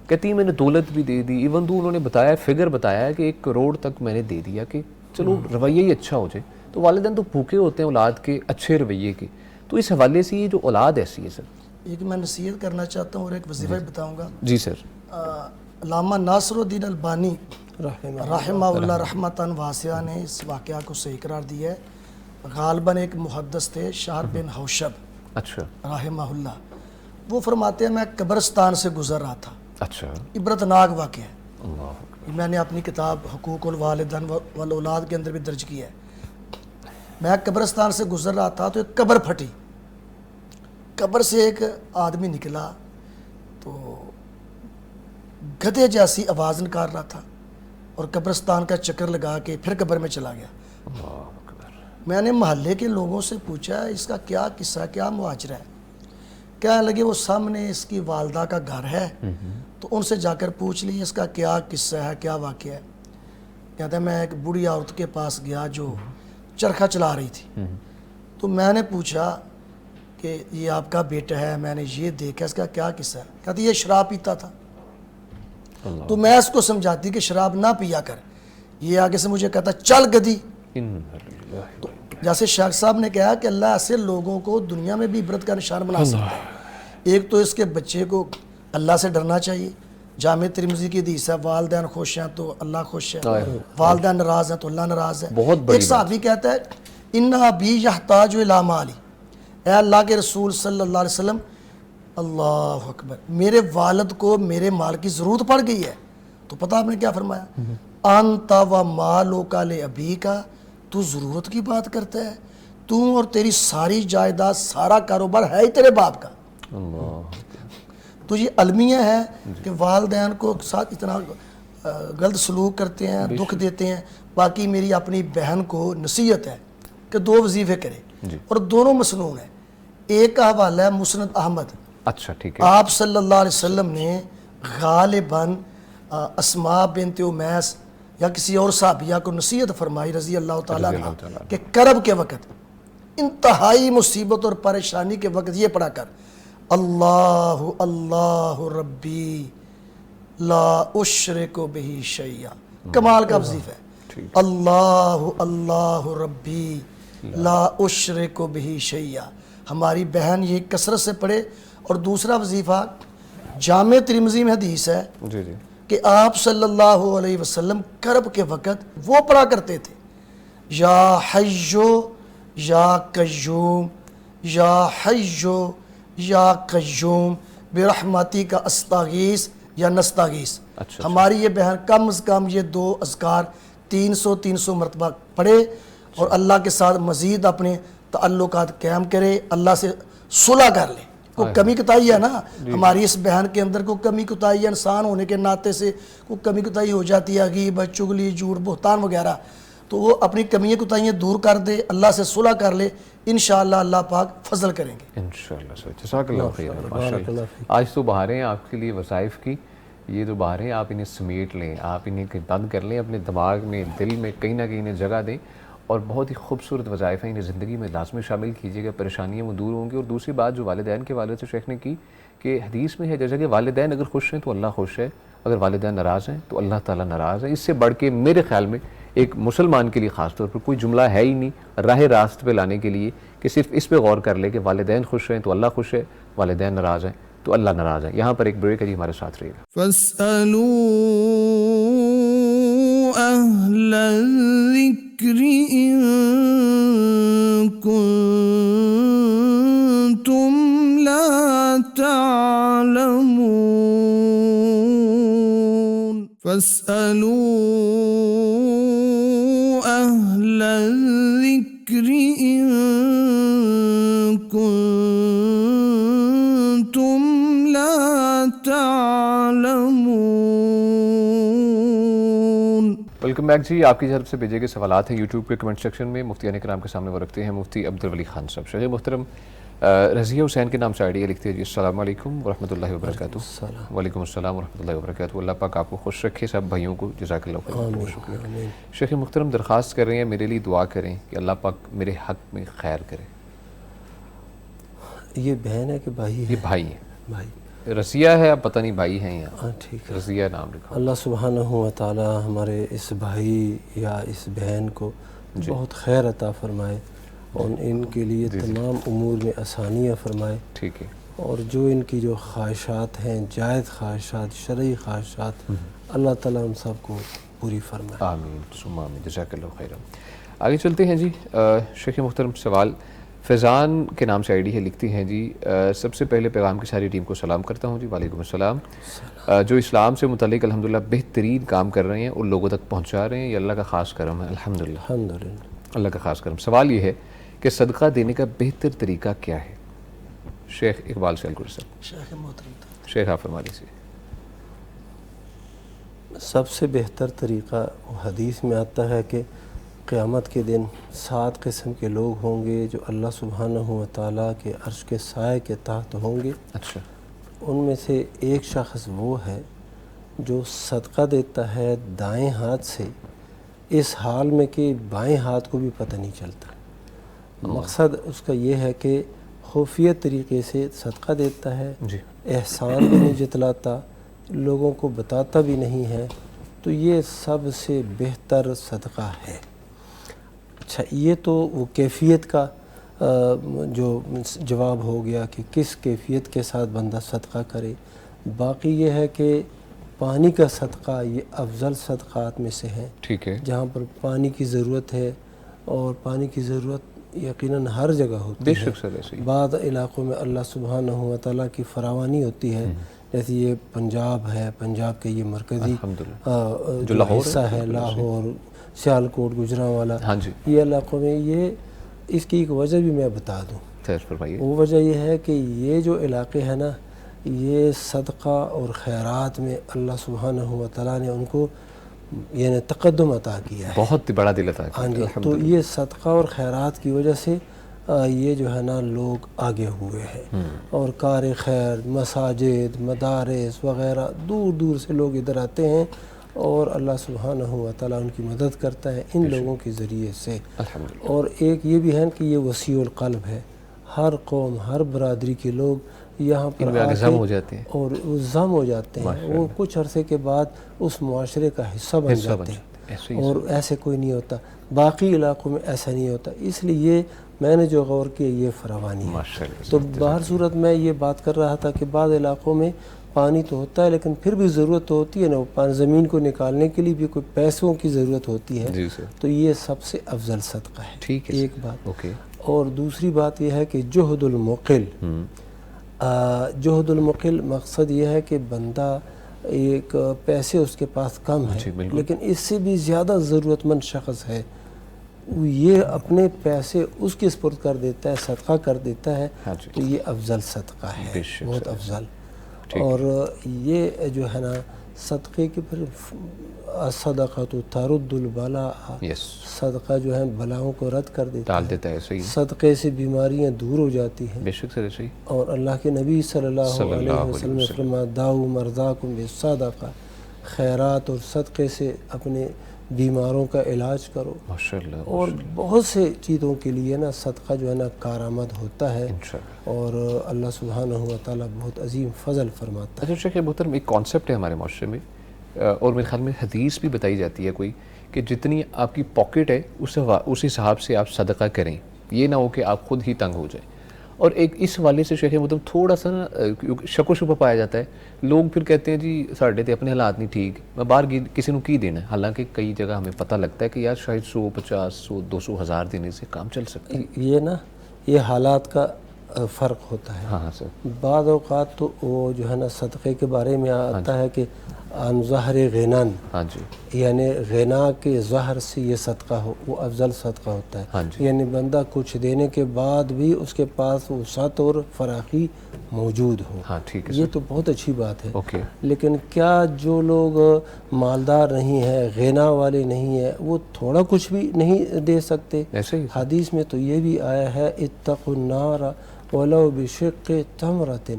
کہتی میں نے دولت بھی دے دی، ایون دو انہوں نے بتایا فگر بتایا کہ 1 کروڑ تک میں نے دے دیا کہ چلو رویہ ہی اچھا ہو جائے۔ تو والدین تو بھوکے ہوتے ہیں اولاد کے اچھے رویے کے، تو اس حوالے سے یہ جو اولاد ایسی ہے سر، ایک میں نصیحت کرنا چاہتا ہوں اور ایک وظیفہ بتاؤں گا۔ جی سر۔ علامہ ناصر الدین البانی رحمہ اللہ رحمتاً واسعہ نے اس واقعہ کو صحیح قرار دیا ہے۔ غالباً ایک محدث تھے شہر بن حوشب اچھا رحمہ اللہ، وہ فرماتے ہیں میں قبرستان سے گزر رہا تھا، اچھا، عبرتناک واقعہ ہے، میں نے اپنی کتاب حقوق الوالدین والاولاد کے اندر بھی درج کیا ہے۔ میں قبرستان سے گزر رہا تھا تو ایک قبر پھٹی، قبر سے ایک آدمی نکلا تو گدھے جیسی آواز نکال رہا تھا اور قبرستان کا چکر لگا کے پھر قبر میں چلا گیا۔ میں نے محلے کے لوگوں سے پوچھا اس کا کیا قصہ، کیا مواجرہ ہے؟ کہنے لگے وہ سامنے اس کی والدہ کا گھر ہے، تو ان سے جا کر پوچھ لی اس کا کیا قصہ ہے، کیا واقعہ ہے۔ کہتا ہے میں ایک بوڑھی عورت کے پاس گیا جو چرخہ چلا رہی تھی، تو میں نے پوچھا کہ یہ آپ کا بیٹا ہے، میں نے یہ دیکھا، اس کا کیا قصہ ہے؟ کہتی یہ شراب پیتا تھا۔ تو میں اس کو سمجھاتی کہ شراب نہ پیا کر، یہ آگے سے مجھے کہتا چل گدی۔ تو جیسے شیخ صاحب نے کہا کہ اللہ ایسے لوگوں کو دنیا میں بھی عبرت کا نشان بنا سکتا ہے۔ ایک تو اس کے بچے کو اللہ سے ڈرنا چاہیے، جامع ترمذی کی حدیث ہے والدین خوش ہیں تو اللہ خوش ہے، والدین ناراض ہیں تو اللہ ناراض ہے۔ ایک صحابی کہتا ہے ان ابی یحتاج الی مالی، اے اللہ کے رسول صلی اللہ علیہ وسلم، اللہ اکبر، میرے والد کو میرے مال کی ضرورت پڑ گئی ہے۔ تو پتہ آپ نے کیا فرمایا؟ انت و مالک لابی کا، تو ضرورت کی بات کرتا ہے، تو اور تیری ساری جائیداد سارا کاروبار ہے ہی تیرے باپ کا۔ تو یہ المیہ ہے کہ والدین کو ساتھ اتنا غلط سلوک کرتے ہیں، دکھ دیتے ہیں۔ باقی میری اپنی بہن کو نصیحت ہے کہ 2 وظیفے کرے اور دونوں مسنون ہیں۔ ایک کا حوالہ ہے مسند احمد، اچھا ٹھیک ہے، آپ صلی اللہ علیہ وسلم نے غالباً اسماء بنت امیس یا کسی اور صحابیہ کو نصیحت فرمائی رضی اللہ تعالیٰ عنہ کہ کرب کے وقت، انتہائی مصیبت اور پریشانی کے وقت یہ پڑھا کر اللہ اللہ ربی لا اشرک بہ شیئا، کمال کا وظیفہ ہے، اللہ اللہ ربی لا اشرک بہ شیئا۔ ہماری بہن یہ کثرت سے پڑھے۔ اور دوسرا وظیفہ جامع ترمذی میں حدیث ہے کہ آپ صلی اللہ علیہ وسلم کرب کے وقت وہ پڑھا کرتے تھے یا حیو یا قیوم یا حیو یا قیوم برحمتی کا استغیث یا نستغیث۔ ہماری یہ بہن کم از کم یہ 2 اذکار 300 مرتبہ پڑھے اور اللہ کے ساتھ مزید اپنے تعلقات قائم کرے، اللہ سے صلح کر لے۔ کوئی کمی کوتاہی ہے نا ہماری اس بہن کے اندر، کوئی کمی کوتاہی ہے، انسان ہونے کے ناطے سے کوئی کمی کوتاہی ہو جاتی ہے، غیبت، چغلی، جھوٹ، بہتان وغیرہ، تو وہ اپنی کمیاں کوتاہیاں دور کر دے، اللہ سے صلح کر لے، انشاءاللہ اللہ پاک فضل کریں گے انشاءاللہ۔ سر جزاک اللہ خیر، ماشاءاللہ۔ آج تو بہاریں ہیں آپ کے لیے وظائف کی، یہ جو بہاریں آپ انہیں سمیٹ لیں، آپ انہیں بند کر لیں، اپنے دماغ میں، دل میں کہیں نہ کہیں انہیں جگہ دیں، اور بہت ہی خوبصورت وظائف ہیں، انہیں زندگی میں لازمی شامل کیجیے گا، پریشانیاں وہ دور ہوں گی۔ اور دوسری بات جو والدین کے والد سے شیخ نے کی کہ حدیث میں ہے جیسا کہ والدین اگر خوش ہیں تو اللہ خوش ہے، اگر والدین ناراض ہیں تو اللہ تعالیٰ ناراض ہے۔ اس سے بڑھ کے میرے خیال میں ایک مسلمان کے لیے خاص طور پر کوئی جملہ ہے ہی نہیں راہ راست پہ لانے کے لیے کہ صرف اس پہ غور کر لے کہ والدین خوش ہیں تو اللہ خوش ہے، والدین ناراض ہیں تو اللہ ناراض ہے۔ یہاں پر ایک بریک ہے جی، ہمارے ساتھ رہیے گا۔ فاسألوا أهل الذكر إن كنتم لا تعلمون فاسألوا أهل الذكر إن كنتم لا تعلمون۔ ویلکم بیک جی، آپ کی طرف سے بھیجے گئے سوالات ہیں یوٹیوب کے کمنٹ سیکشن میں، مفتیان کرام کے سامنے وہ رکھتے ہیں مفتی عبدالولی خان صاحب۔ شیخ محترم رضیہ حسین کے نام سے آئیڈیا لکھتے ہیں جی، السلام علیکم ورحمۃ اللہ وبرکاتہ۔ وعلیکم السلام ورحمۃ اللہ وبرکاتہ۔ اللہ پاک آپ کو خوش رکھے، سب بھائیوں کو جزاک اللہ خیر۔ بہت شکریہ۔ شیخ محترم درخواست کر رہے ہیں میرے لیے دعا کریں کہ اللہ پاک میرے حق میں خیر کرے۔ یہ بہن ہے کہ بھائی ہے؟ یہ بھائی ہیں، بھائی رضیہ ہے، اب پتہ نہیں بھائی ہیں یا ہاں ٹھیک ہے۔ رضیہ نام لکھا۔ اللہ سبحانہ و تعالی ہمارے اس بھائی یا اس بہن کو بہت خیر عطا فرمائے اور ان کے لیے تمام امور میں آسانیاں فرمائے، ٹھیک ہے، اور جو ان کی جو خواہشات ہیں، جائز خواہشات، شرعی خواہشات، اللہ تعالیٰ ہم سب کو پوری فرمائے۔ آمین ثم آمین، جزاک اللہ خیر۔ آگے چلتے ہیں جی۔ شیخ محترم سوال فیضان کے نام سے آئیڈی ہے، لکھتی ہیں جی، سب سے پہلے پیغام کی ساری ٹیم کو سلام کرتا ہوں جی، وعلیکم السلام۔ جو اسلام سے متعلق الحمدللہ بہترین کام کر رہے ہیں اور لوگوں تک پہنچا رہے ہیں، یہ اللہ کا خاص کرم ہے، الحمدللہ اللہ کا خاص کرم۔ سوال یہ ہے کہ صدقہ دینے کا بہتر طریقہ کیا ہے؟ شیخ اقبال سے القر صاحب۔ شیخ محترم شیخ آپ فرما لیجیے۔ سب سے بہتر طریقہ حدیث میں آتا ہے کہ قیامت کے دن 7 قسم کے لوگ ہوں گے جو اللہ سبحانہ و تعالیٰ کے عرش کے سائے کے تحت ہوں گے۔ اچھا، ان میں سے ایک شخص وہ ہے جو صدقہ دیتا ہے دائیں ہاتھ سے، اس حال میں کہ بائیں ہاتھ کو بھی پتہ نہیں چلتا۔ مقصد اس کا یہ ہے کہ خفیہ طریقے سے صدقہ دیتا ہے، جی، احسان بھی نہیں جتلاتا، لوگوں کو بتاتا بھی نہیں ہے، تو یہ سب سے بہتر صدقہ ہے۔ اچھا، یہ تو وہ کیفیت کا جو جواب ہو گیا کہ کس کیفیت کے ساتھ بندہ صدقہ کرے۔ باقی یہ ہے کہ پانی کا صدقہ یہ افضل صدقات میں سے ہے، ٹھیک ہے، جہاں پر پانی کی ضرورت ہے، اور پانی کی ضرورت یقیناً ہر جگہ ہوتی بے ہے۔ شک سر ایسے ہی۔ بعض علاقوں میں اللہ سبحانہ و تعالیٰ کی فراوانی ہوتی ہے، جیسے یہ پنجاب ہے، پنجاب کے یہ مرکزی جو حصہ ہے، لاہور، سیالکوٹ، گجرانوالہ، ہاں جی، یہ علاقوں میں یہ اس کی ایک وجہ بھی میں بتا دوں۔ فرمائیے۔ وہ وجہ یہ ہے کہ یہ جو علاقے ہیں نا، یہ صدقہ اور خیرات میں اللہ سبحانہ و تعالیٰ نے ان کو یعنی تقدم عطا کیا ہے، بہت بڑا دل عطا ہاں جی۔ کیا، تو یہ صدقہ اور خیرات کی وجہ سے یہ جو ہے نا لوگ آگے ہوئے ہیں، اور کار خیر، مساجد، مدارس وغیرہ دور دور سے لوگ ادھر آتے ہیں، اور اللہ سبحانہ و تعالیٰ ان کی مدد کرتا ہے ان لوگوں کے ذریعے سے۔ اور ایک یہ بھی ہے کہ یہ وسیع القلب ہے، ہر قوم، ہر برادری کے لوگ یہاں پر ضم ہو جاتے ہیں، اور وہ ضم ہو جاتے ہیں، وہ کچھ عرصے کے بعد اس معاشرے کا حصہ بن جاتے ہیں، اور ایسے کوئی نہیں ہوتا۔ باقی علاقوں میں ایسا نہیں ہوتا، اس لیے میں نے جو غور کیا یہ فراوانی ہے۔ تو باہر صورت میں یہ بات کر رہا تھا کہ بعض علاقوں میں پانی تو ہوتا ہے لیکن پھر بھی ضرورت تو ہوتی ہے نا، زمین کو نکالنے کے لیے بھی کوئی پیسوں کی ضرورت ہوتی ہے، تو یہ سب سے افضل صدقہ ہے، ایک بات۔ اور دوسری بات یہ ہے کہ جہد المقل، جہد المقل مقصد یہ ہے کہ بندہ ایک پیسے اس کے پاس کم ہے لیکن اس سے بھی زیادہ ضرورت مند شخص ہے، یہ اپنے پیسے اس کے سپرد کر دیتا ہے، صدقہ کر دیتا ہے، تو یہ افضل صدقہ ہے، بہت افضل۔ اور یہ جو ہے نا صدقے کے پھر صدقہ تو ترد البلاء، صدقہ جو ہے بلاؤں کو رد کر دیتا ہے، صدقے سے بیماریاں دور ہو جاتی ہیں، بے شک سر صحیح۔ اور اللہ کے نبی صلی اللہ علیہ وسلم نے فرمایا داؤ مرضاکم بالصدقہ، خیرات اور صدقے سے اپنے بیماروں کا علاج کرو، ماشاءاللہ، اور بہت سے چیزوں کے لیے نا صدقہ جو ہے نا کارآمد ہوتا ہے، اور اللہ سبحانہ و تعالیٰ بہت عظیم فضل فرماتا ہے۔ اچھا شیخ محترم، ایک کانسیپٹ ہے ہمارے معاشرے میں، اور میرے خیال میں حدیث بھی بتائی جاتی ہے کوئی، کہ جتنی آپ کی پاکٹ ہے اس حساب سے آپ صدقہ کریں، یہ نہ ہو کہ آپ خود ہی تنگ ہو جائیں۔ اور ایک اس والے سے شیخ محترم تھوڑا سا نا شک و شبہ پایا جاتا ہے، لوگ پھر کہتے ہیں جی ساڈے تے اپنے حالات نہیں ٹھیک، میں باہر کسی نو کی دینا ہے، حالانکہ کئی جگہ ہمیں پتہ لگتا ہے کہ یار شاید 100 50 100 200 1000 دینے سے کام چل سکتا ہے۔ یہ نا یہ حالات کا فرق ہوتا ہے۔ ہاں سر، بعض اوقات تو وہ جو ہے نا صدقے کے بارے میں آتا ہے کہ عن ظہر غنان، ہاں جی، یعنی غنا کے ظہر سے یہ صدقہ ہو، وہ افضل صدقہ ہوتا ہاں ہے، جی، یعنی بندہ کچھ دینے کے بعد بھی اس کے پاس وسعت اور فراخی موجود ہو، ہاں ٹھیک ہے یہ سر، تو بہت اچھی بات ہے۔ اوکے، لیکن کیا جو لوگ مالدار نہیں ہیں، غنا والے نہیں ہیں، وہ تھوڑا کچھ بھی نہیں دے سکتے؟ ایسے ہی حدیث میں تو یہ بھی آیا ہے اتقوا النار ولو بشق تمرۃ،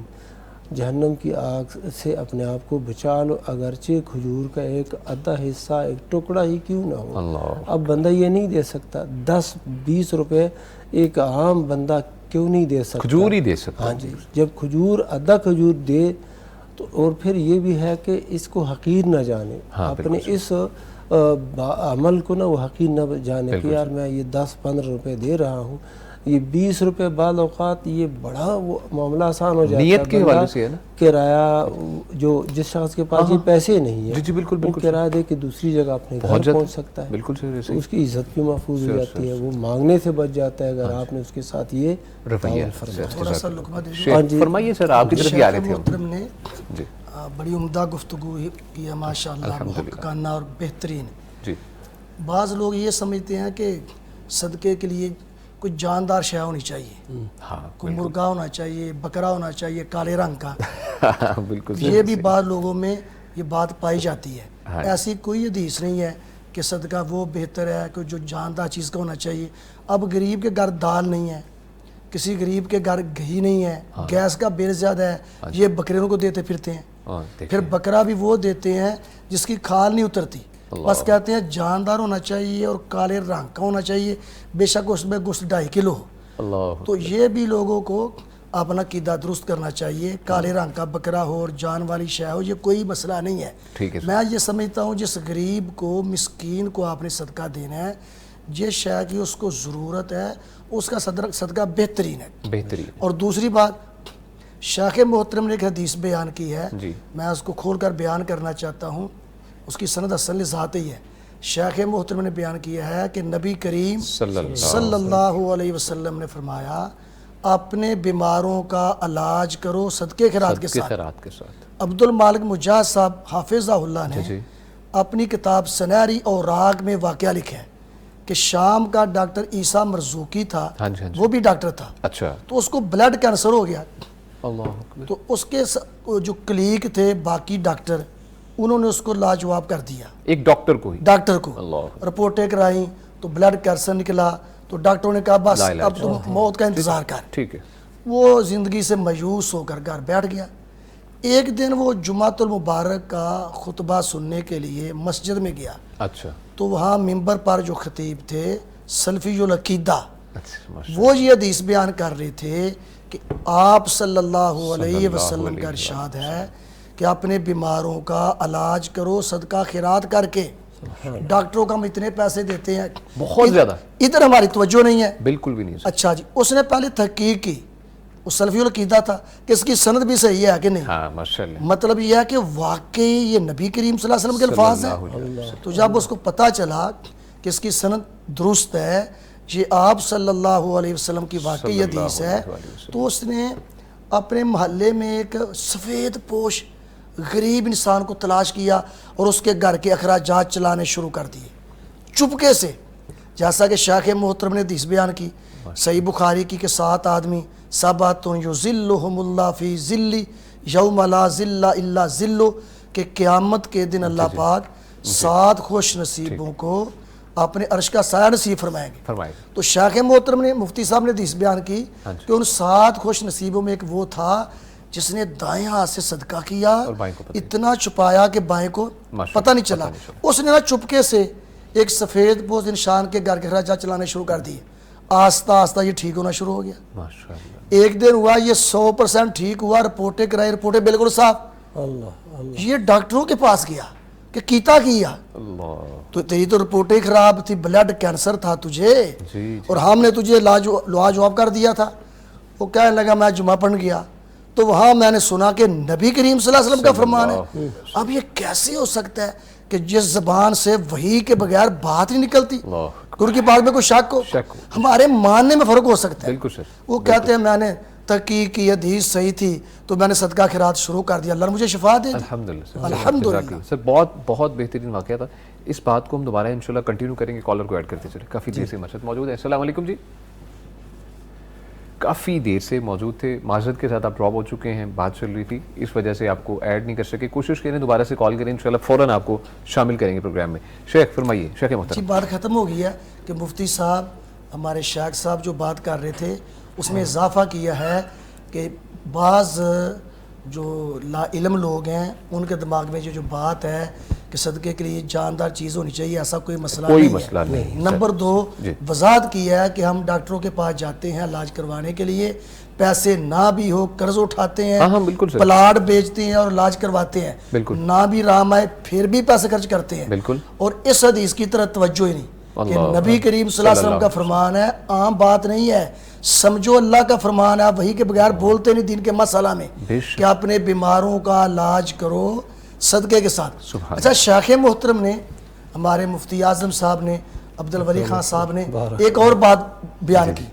جہنم کی آگ سے اپنے آپ کو بچا لو اگرچہ کھجور کا ایک آدھا حصہ، ایک ٹکڑا ہی کیوں نہ ہو۔ اللہ، اب بندہ یہ نہیں دے سکتا، 10 20 روپے ایک عام بندہ کیوں نہیں دے سکتا؟ کھجور ہی دے سکتا، ہاں جی، جب کھجور آدھا کھجور دے تو، اور پھر یہ بھی ہے کہ اس کو حقیر نہ جانے، اپنے اس عمل کو نہ وہ حقیر نہ جانے کہ یار میں یہ 10 15 روپے دے رہا ہوں، یہ 20 روپے بعض اوقات یہ بڑا وہ معاملہ آسان ہو جاتا ہے۔ نیت کے حوالے سے ہے نا، کرایہ جو جس شخص کے پاس یہ پیسے نہیں ہیں، جی بالکل وہ بالکل کرایہ دے کے دوسری جگہ اپنے گھر پہنچ سکتا ہے، بالکل صحیح، اس کی عزت بھی محفوظ ہو جاتی ہے، وہ مانگنے سے بچ جاتا ہے اگر آپ نے اس کے ساتھ یہ رویہ تھوڑا سا لقمہ دے دوں۔ فرمائیے سر، آپ کی طرف ہی آ رہے تھے ہم۔ محترم نے جی بڑی عمدہ گفتگو کی ہے، ماشاءاللہ، محققانہ اور بہترین۔ جی، بعض لوگ یہ سمجھتے ہیں کہ صدقے کے لیے کوئی جاندار شے ہونی چاہیے، ہاں کوئی مرغا ہونا چاہیے، بکرا ہونا چاہیے کالے رنگ کا، بالکل، یہ بھی بعض لوگوں میں یہ بات پائی جاتی ہے۔ ایسی کوئی حدیث نہیں ہے کہ صدقہ وہ بہتر ہے کہ جو جاندار چیز کا ہونا چاہیے۔ اب غریب کے گھر دال نہیں ہے، کسی غریب کے گھر گھی نہیں ہے، گیس کا بل زیادہ ہے، یہ بکریوں کو دیتے پھرتے ہیں، پھر بکرا بھی وہ دیتے ہیں جس کی کھال نہیں اترتی، بس کہتے ہیں جاندار ہونا چاہیے اور کالے رنگ کا ہونا چاہیے، بے شک اس میں گوشت 2.5 کلو ہو۔ اللہ، تو یہ بھی لوگوں کو اپنا عقیدہ درست کرنا چاہیے، کالے رنگ کا بکرا ہو اور جان والی شے ہو، یہ کوئی مسئلہ نہیں ہے۔ ٹھیک ہے، میں یہ سمجھتا ہوں جس غریب کو، مسکین کو آپ نے صدقہ دینا ہے، جس شے کی اس کو ضرورت ہے، اس کا صدقہ بہترین ہے۔ بہترین۔ اور دوسری بات، شیخ محترم نے ایک حدیث بیان کی ہے، جی، میں اس کو کھول کر بیان کرنا چاہتا ہوں، اس کی سند اصل ذات ہی ہے۔ شیخ محترم نے بیان کیا ہے کہ نبی کریم صلی اللہ علیہ وسلم نے فرمایا، اپنے بیماروں کا علاج کرو صدقے خیرات کے ساتھ۔ عبد المالک مجاہد صاحب حافظہ اللہ نے اپنی کتاب سنہری اوراق میں واقعہ لکھا ہے کہ شام کا ڈاکٹر عیسیٰ مرزوقی تھا، وہ بھی ڈاکٹر تھا، اچھا، تو اس کو بلڈ کینسر ہو گیا، اللہ، تو اس کے جو کلیگ تھے باقی ڈاکٹر، انہوں نے اس کو لاجواب کر دیا، ایک ڈاکٹر کو ہی، ڈاکٹر کو رپورٹیں کرائیں تو بلڈ کینسر نکلا، تو ڈاکٹروں نے کہا بس اب تم موت کا انتظار کر۔ ٹھیک ہے، وہ زندگی سے مایوس ہو کر گھر بیٹھ گیا۔ ایک دن وہ جمعۃ المبارک کا خطبہ سننے کے لیے مسجد میں گیا، اچھا، تو وہاں ممبر پر جو خطیب تھے سلفی العقیدہ، وہ یہ حدیث بیان کر رہے تھے کہ آپ صلی اللہ علیہ وسلم کا ارشاد ہے کہ اپنے بیماروں کا علاج کرو صدقہ خیرات کر کے۔ ڈاکٹروں کا ہم اتنے پیسے دیتے ہیں، بہت زیادہ، ادھر ہماری توجہ نہیں ہے، بالکل بھی نہیں۔ اچھا جی، اس نے پہلے تحقیق کی، وہ سلفی العقیدہ تھا کہ اس کی سند بھی صحیح ہے کہ نہیں، ہاں ماشاءاللہ، مطلب یہ ہے کہ واقعی یہ نبی کریم صلی اللہ علیہ وسلم کے الفاظ ہیں۔ تو جب اس کو پتہ چلا کہ اس کی سند درست ہے، یہ آپ صلی اللہ علیہ وسلم کی واقعی حدیث ہے، تو اس نے اپنے محلے میں ایک سفید پوش غریب انسان کو تلاش کیا اور اس کے گھر کے اخراجات چلانے شروع کر دیے چپکے سے، جیسا کہ شیخ محترم نے حدیث بیان کی صحیح بخاری کی کہ 7 آدمی سبعۃ یظلھم اللہ فی ظلہ یوم لا ظل الا ظلہ، کہ قیامت کے دن اللہ پاک 7 خوش نصیبوں کو اپنے عرش کا سایہ نصیب فرمائیں گے۔ تو شیخ محترم نے، مفتی صاحب نے حدیث بیان کی کہ ان 7 خوش نصیبوں میں ایک وہ تھا جس نے دائیں ہاتھ سے صدقہ کیا، اتنا چھپایا کہ بائیں کو پتہ نہیں چلا، اس نے نا چپکے سے ایک سفید پوست انسان کے گھر کے اخراجات چلانے شروع کر دیے، آہستہ آہستہ یہ ٹھیک ہونا شروع ہو گیا. ماشاء اللہ. ایک دن ہوا یہ 100% ٹھیک ہوا، رپورٹیں کرائی، رپورٹیں بالکل صاف. اللہ یہ ڈاکٹروں کے پاس گیا کہ کیتا کیا اللہ. تو تیری تو رپورٹیں خراب تھی، بلڈ کینسر تھا تجھے، جی اور ہم نے تجھے لاجواب کر دیا تھا. وہ کہنے لگا میں جمعہ پڑھنے گیا تو وہاں میں نے سنا کہ نبی کریم صلی اللہ علیہ وسلم کا فرمان ہے. اب یہ کیسے ہو سکتا ہے کہ جس زبان سے وحی کے بغیر بات نہیں نکلتی، ان کی بات میں کوئی شک ہو؟ ہمارے ماننے میں فرق ہو سکتا ہے. بالکل سر. وہ کہتے ہیں میں نے تحقیق کی، حدیث صحیح تھی تو میں نے صدقہ خیرات شروع کر دیا، اللہ نے مجھے شفا دے دی. الحمدللہ. الحمدللہ. سر بہت بہت بہترین واقعہ تھا. اس بات کو ہم دوبارہ انشاءاللہ کنٹینیو کریں گے. کالر کو ایڈ کرتے چلے. کافی دیر سے مرشد موجود ہے. السلام علیکم جی. کافی دیر سے موجود تھے، معذرت کے ساتھ آپ ڈراپ ہو چکے ہیں، بات چل رہی تھی اس وجہ سے آپ کو ایڈ نہیں کر سکے. کوشش کریں دوبارہ سے کال کریں، انشاءاللہ فوراً آپ کو شامل کریں گے پروگرام میں. شیخ فرمائیے. شیخ جی محترم. بات ختم ہو گئی ہے کہ مفتی صاحب ہمارے شیخ صاحب جو بات کر رہے تھے اس میں اضافہ کیا ہے کہ بعض جو لا علم لوگ ہیں ان کے دماغ میں جو بات ہے کہ صدقے کے لیے جاندار چیز ہونی چاہیے، ایسا کوئی مسئلہ نہیں ہے. نمبر 2 وضاحت کی ہے کہ ہم ڈاکٹروں کے پاس جاتے ہیں علاج کروانے کے لیے، پیسے نہ بھی ہو قرض اٹھاتے ہیں، پلاٹ بیچتے ہیں اور علاج کرواتے ہیں، نہ بھی رام آئے پھر بھی پیسے خرچ کرتے ہیں. اور اس حدیث کی طرح توجہ ہی نہیں کہ نبی کریم صلی اللہ علیہ وسلم کا فرمان ہے، عام بات نہیں ہے، سمجھو اللہ کا فرمان ہے. آپ وہی کے بغیر بولتے نہیں دین کے مسئلہ میں کہ اپنے بیماروں کا علاج کرو صدقے کے ساتھ. اچھا شیخ محترم نے، ہمارے مفتی اعظم صاحب نے، عبدالولی خان صاحب نے ایک اور بات بیان کی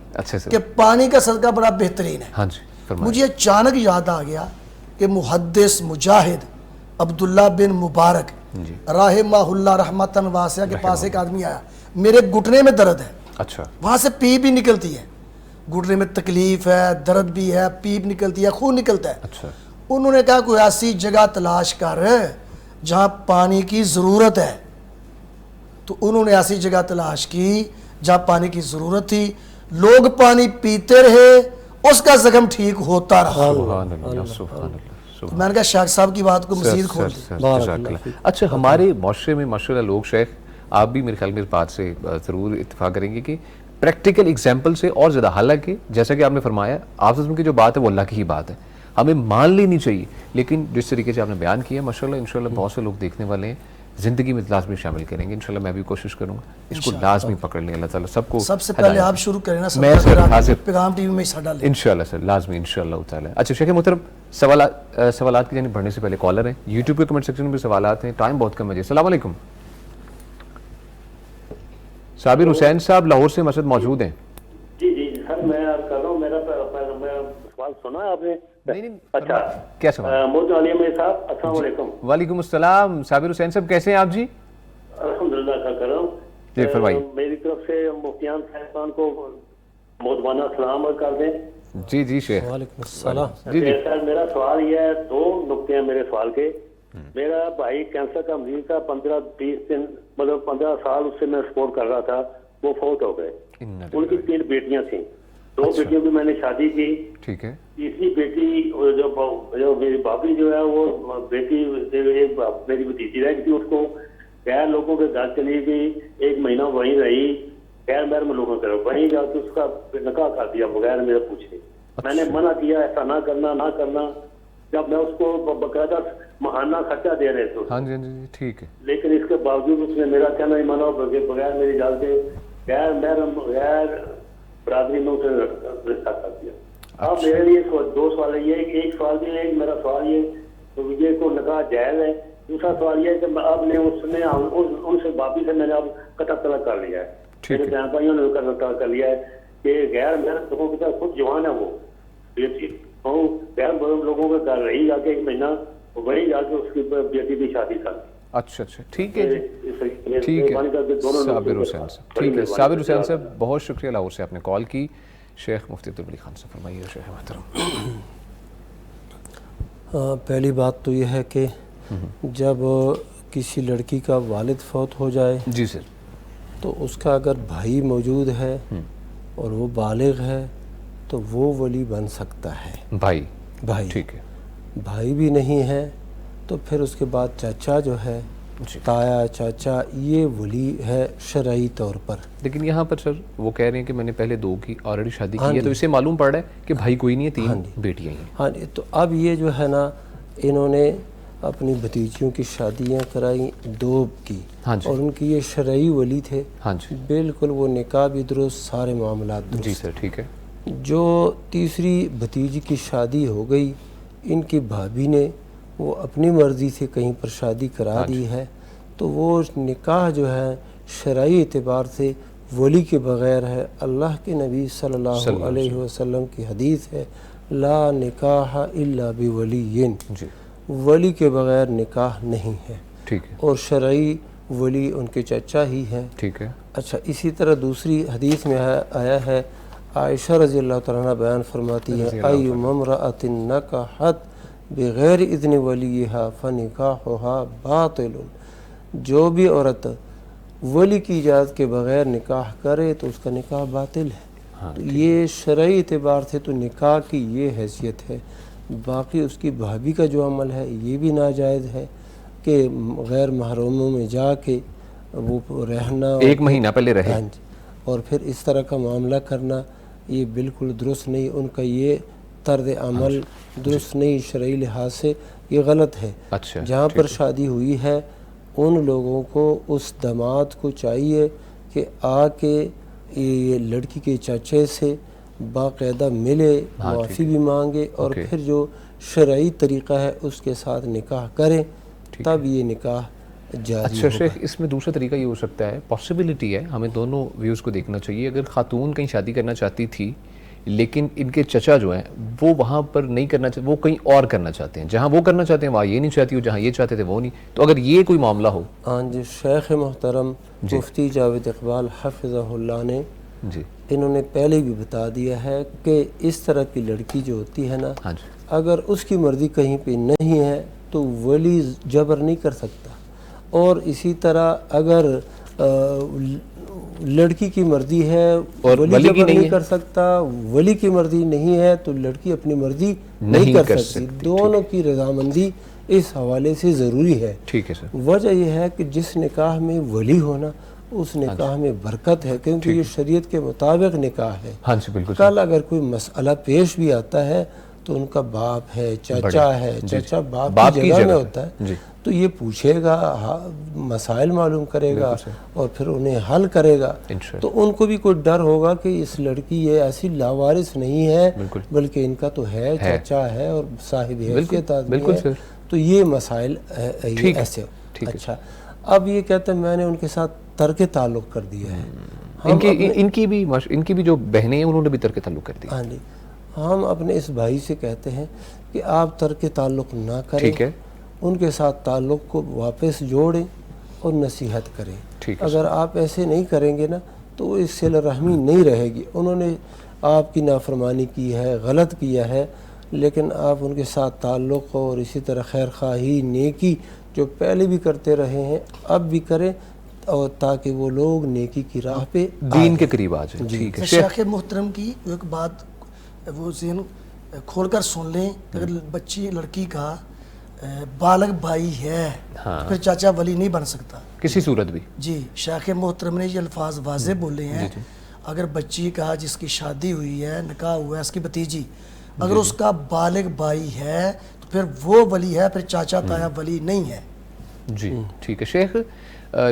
کہ پانی کا صدقہ بڑا بہترین ہے. مجھے اچانک یاد آ گیا کہ محدث مجاہد عبداللہ بن مبارک رحمہ اللہ رحمتاً واسعہ کے پاس ایک آدمی آیا، میرے گھٹنے میں درد ہے. اچھا. وہاں سے پیپ بھی نکلتی ہے، گھٹنے میں تکلیف ہے، درد بھی ہے، پیپ نکلتی ہے، خون نکلتا ہے. اچھا. انہوں نے کہا کوئی ایسی جگہ تلاش کر جہاں پانی کی ضرورت ہے. تو انہوں نے ایسی جگہ تلاش کی جہاں پانی کی ضرورت تھی، لوگ پانی پیتے رہے، اس کا زخم ٹھیک ہوتا رہا. میں نے کہا شیخ صاحب کی بات کو مزید کھول دی. اچھا ہمارے معاشرے میں ماشاءاللہ لوگ، شیخ آپ بھی میرے خیال میں اس بات سے ضرور اتفاق کریں گے کہ پریکٹیکل ایگزامپل سے اور زیادہ، حالانکہ جیسا کہ آپ نے فرمایا آپ کی جو بات ہے وہ اللہ کی ہی بات ہے، ہمیں مان لینی چاہیے، لیکن جس طریقے سے آپ نے بیان کیا ماشاءاللہ انشاءاللہ بہت سے لوگ دیکھنے والے ہیں، زندگی میں لازمی شامل کریں گے. انشاءاللہ میں بھی کوشش کروں گا اس کو لازمی پکڑ لیں. اللہ تعالیٰ سب کو. سب سے پہلے آپ شروع کریں نا، پیغام ٹی وی میں حصہ ڈالیں انشاءاللہ سر، لازمی انشاءاللہ تعالیٰ. اچھا شیخ محترم، سوالات کی جانب بڑھنے سے پہلے کالر ہیں، یوٹیوب کے کمنٹ سیکشن میں بھی سوالات ہیں، ٹائم بہت کم ہے. السلام علیکم. صابر حسین صاحب لاہور سے مسجد موجود ہیں. جی سر میں عرض کر رہا ہوں، میرا سوال سنا ہے آپ نے؟ اچھا کیا سوال؟ موجود علیم صاحب السلام علیکم. وعلیکم السلام. صابر حسین صاحب کیسے ہیں آپ؟ جی الحمدللہ کر رہا ہوں. جی فرمائیے. میری طرف سے مفتیان صاحبان کو محترمانہ سلام کر دیں. جی شیخ. وعلیکم السلام. جی سر میرا سوال یہ ہے، 2 نقطے ہیں میرے سوال کے. میرا بھائی کینسر کا مریض تھا، 15-20 دن مطلب 15 سال اس سے میں سپورٹ کر رہا تھا، وہ فوت ہو گئے. ان کی 3 بیٹیاں تھیں، 2 بیٹیوں کی میں نے شادی کی. ٹھیک ہے. تیسری بیٹی جو میری بھابھی جو ہے وہ بیٹی میری بھتیجی رہ گئی، اس کو غیر لوگوں کے گھر چلی گئی، 1 مہینہ وہیں رہی، غیر مہر میں لوگوں کے وہیں جا کے اس کا نکاح کر دیا بغیر میرے پوچھے. میں نے منع کیا ایسا نہ کرنا، جب میں اس کو باقاعدہ ماہانہ خرچہ دے رہے تھے. ہاں جی ٹھیک ہے. لیکن اس کے باوجود اس نے میرا کہنا نہیں مانا، بغیر میری اجازت غیر برادری میں اسے رشتہ کر دیا. اب میرے لیے 2 سوال یہ ہے کہ ایک سوال یہ ہے، میرا سوال یہ کو نکاح جائز ہے. دوسرا سوال یہ ہے کہ اب نے ان سے باپی سے میں نے اب قطع طلاق کر لیا ہے، میرے بہن بھائیوں نے قطع کر لیا ہے کہ غیر محرم لوگوں کی طرف خود جوان ہے وہ غیر محرم لوگوں کے گھر رہی جا کے 1 مہینہ، وہیں جا کے اس کی بیٹی کی شادی کر دی. اچھا ٹھیک ہے جی ٹھیک ہے. صابر حسین صاحب ٹھیک ہے. صابر حسین صاحب بہت شکریہ لاہور سے آپ نے کال کی. شیخ مفتی عبدالولی خان سے فرمائیے. شیخ محترم. پہلی بات تو یہ ہے کہ جب کسی لڑکی کا والد فوت ہو جائے جی سر، تو اس کا اگر بھائی موجود ہے اور وہ بالغ ہے تو وہ ولی بن سکتا ہے. بھائی ٹھیک ہے. بھائی بھی نہیں ہے تو پھر اس کے بعد چچا جو ہے تایا چاچا یہ ولی ہے شرعی طور پر. لیکن یہاں پر سر وہ کہہ رہے ہیں کہ میں نے پہلے 2 کی آلریڈی شادی کی ہے, تو اس سے معلوم پڑ رہا ہے کہ بھائی کوئی نہیں ہے, 3 بیٹیاں ہیں. ہاں جی, تو اب یہ جو ہے نا انہوں نے اپنی بھتیجیوں کی شادیاں کرائیں 2 کی, اور ان کی یہ شرعی ولی تھے. بالکل وہ نکاح بھی درست, سارے معاملات درست. جی سر ٹھیک ہے. جو تیسری بھتیجی کی شادی ہو گئی, ان کی بھابھی نے وہ اپنی مرضی سے کہیں پر شادی کرا دی ہے, تو وہ نکاح جو ہے شرعی اعتبار سے ولی کے بغیر ہے. اللہ کے نبی صلی اللہ علیہ وسلم کی حدیث ہے, لا نکاح الا بولی, ولی کے بغیر نکاح نہیں ہے. اور شرعی ولی ان کے چچا ہی ہیں. ٹھیک ہے. اچھا, اسی طرح دوسری حدیث میں آیا ہے, عائشہ رضی اللہ تعالیٰ عنہ بیان فرماتی ہے, ایما امرأۃ نکحت بغیر اذن ولیہا فنکاحہا باطل, جو بھی عورت ولی کی اجازت کے بغیر نکاح کرے تو اس کا نکاح باطل ہے. تو یہ شرعی اعتبار سے تو نکاح کی یہ حیثیت ہے. باقی اس کی بھابھی کا جو عمل ہے یہ بھی ناجائز ہے کہ غیر محرموں میں جا کے وہ رہنا, 1 مہینہ پہلے رہے, اور پھر اس طرح کا معاملہ کرنا, یہ بالکل درست نہیں. ان کا یہ طرز عمل درست نہیں, شرعی لحاظ سے یہ غلط ہے. جہاں پر شادی ہوئی ہے ان لوگوں کو, اس داماد کو چاہیے کہ آ کے یہ لڑکی کے چاچے سے باقاعدہ ملے, معافی بھی مانگے, اور پھر جو شرعی طریقہ ہے اس کے ساتھ نکاح کریں, تب یہ نکاح جاری ہوگا. اچھا شیخ, اس میں دوسرا طریقہ یہ ہو سکتا ہے, پاسبلٹی ہے, ہمیں دونوں ویوز کو دیکھنا چاہیے. اگر خاتون کہیں شادی کرنا چاہتی تھی لیکن ان کے چچا جو ہیں وہ وہاں پر نہیں کرنا چاہتے, وہ کہیں اور کرنا چاہتے ہیں, جہاں وہ کرنا چاہتے ہیں وہاں یہ نہیں چاہتی, جہاں یہ چاہتے تھے وہ نہیں, تو اگر یہ کوئی معاملہ ہو. ہاں جی, شیخ محترم مفتی جاوید اقبال حفظہ اللہ نے انہوں نے پہلے بھی بتا دیا ہے کہ اس طرح کی لڑکی جو ہوتی ہے نا, اگر اس کی مرضی کہیں پہ نہیں ہے تو ولی جبر نہیں کر سکتا. اور اسی طرح اگر لڑکی کی مرضی ہے ولی جبر نہیں کر سکتا, ولی کی مرضی نہیں ہے تو لڑکی اپنی مرضی نہیں کر سکتی. دونوں کی رضامندی اس حوالے سے ضروری ہے. ٹھیک ہے سر. وجہ یہ ہے کہ جس نکاح میں ولی ہونا اس نکاح میں برکت ہے, کیونکہ یہ شریعت کے مطابق نکاح ہے. کل اگر کوئی مسئلہ پیش بھی آتا ہے تو ان کا باپ ہے, چاچا ہے, چاچا باپ کی جگہ میں ہوتا ہے, تو یہ پوچھے گا, مسائل معلوم کرے گا اور پھر انہیں حل کرے گا. تو ان کو بھی کوئی ڈر ہوگا کہ اس لڑکی یہ ایسی لاوارث نہیں ہے بلکہ ان کا تو ہے, چاچا ہے اور صاحب حیثیت آدمی ہے, تو یہ مسائل ایسے. اچھا, اب یہ کہتے ہیں میں نے ان کے ساتھ ترک تعلق کر دیا ہے. ان کی بھی جو بہنیں ہیں انہوں نے بھی ترک تعلق کر دیا. ہاں جی, ہم اپنے اس بھائی سے کہتے ہیں کہ آپ ترک تعلق نہ کریں, ان کے ساتھ تعلق کو واپس جوڑیں اور نصیحت کریں. اگر آپ ایسے نہیں کریں گے نا تو اس صلہ رحمی نہیں رہے گی. انہوں نے آپ کی نافرمانی کی ہے, غلط کیا ہے, لیکن آپ ان کے ساتھ تعلق اور اسی طرح خیر خواہی, نیکی جو پہلے بھی کرتے رہے ہیں اب بھی کریں, اور تاکہ وہ لوگ نیکی کی راہ پہ دین کے قریب آ جائیں. ٹھیک ہے. شیخ محترم کی ایک بات وہ ذہن کھول کر سن لیں, اگر بچی لڑکی کا بالغ بھائی ہے تو پھر چاچا ولی نہیں بن سکتا کسی صورت بھی. جی, شیخ محترم نے یہ الفاظ واضح بولے ہیں. اگر بچی کا جس کی شادی ہوئی ہے, نکاح ہوا ہے, اس کی بھتیجی, اگر اس کا بالغ بھائی ہے تو پھر وہ ولی ہے, پھر چاچا تایا ولی نہیں ہے. جی ٹھیک ہے.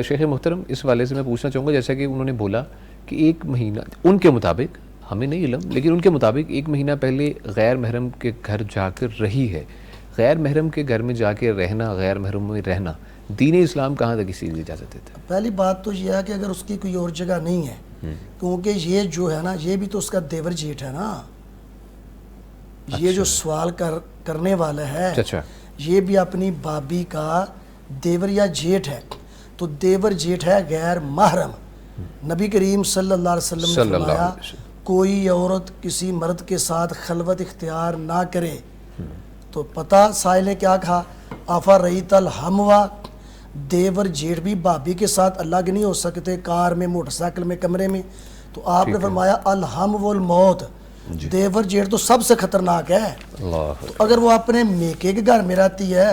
شیخ محترم, اس والے سے میں پوچھنا چاہوں گا, جیسا کہ انہوں نے بولا کہ 1 مہینہ ان کے مطابق, ہمیں نہیں علم, لیکن ان کے مطابق 1 مہینہ پہلے غیر محرم کے گھر جا کر رہی ہے. غیر محرم کے گھر میں جا کے رہنا, غیر محرم میں رہنا, دین اسلام کہاں تک اسی لیے اجازت دیتا ہے؟ پہلی بات تو یہ ہے کہ اگر اس کی کوئی اور جگہ نہیں ہے, کیونکہ یہ جو ہے نا یہ بھی تو اس کا دیور جیٹھ ہے نا. یہ جو سوال کرنے والا ہے یہ بھی اپنی بابی کا دیور یا جیٹھ ہے, تو دیور جیٹھ ہے غیر محرم. نبی کریم صلی اللہ علیہ وسلم نے فرمایا کوئی عورت کسی مرد کے ساتھ خلوت اختیار نہ کرے. تو پتہ سائل نے کیا کہا, آفا رئیت الحموا, دیور جیٹھ بھی بھابھی کے ساتھ الگ نہیں ہو سکتے, کار میں, موٹر سائیکل میں, کمرے میں. تو آپ نے فرمایا الحم والموت, دیور جیٹھ تو سب سے خطرناک ہے. تو اگر وہ اپنے میکے کے گھر میں رہتی ہے,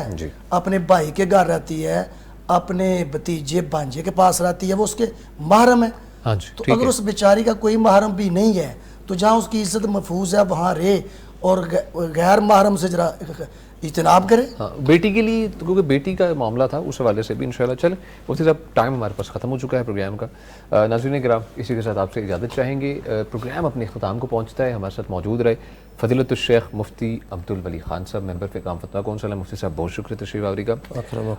اپنے بھائی کے گھر رہتی ہے, اپنے بھتیجے بھانجے کے پاس رہتی ہے، وہ اس کے محرم ہے. ہاں جی تو ٹھیک اگر ہے. اس بیچاری کا کوئی محرم بھی نہیں ہے تو جہاں اس کی عزت محفوظ ہے وہاں رہے اور غیر محرم سے ذرا اجتناب کرے. ہاں بیٹی کے لیے، کیونکہ بیٹی کا معاملہ تھا اس حوالے سے بھی انشاءاللہ. چلیں مفتی صاحب ٹائم ہمارے پاس ختم ہو چکا ہے پروگرام کا. ناظرین کرام اسی کے ساتھ آپ سے اجازت چاہیں گے. پروگرام اپنے اختتام کو پہنچتا ہے. ہمارے ساتھ موجود رہے فضیلت الشیخ مفتی عبدالولی خان صاحب، ممبر فقہ فتویٰ کونسل. مفتی صاحب بہت شکریہ تشریف آوری کا.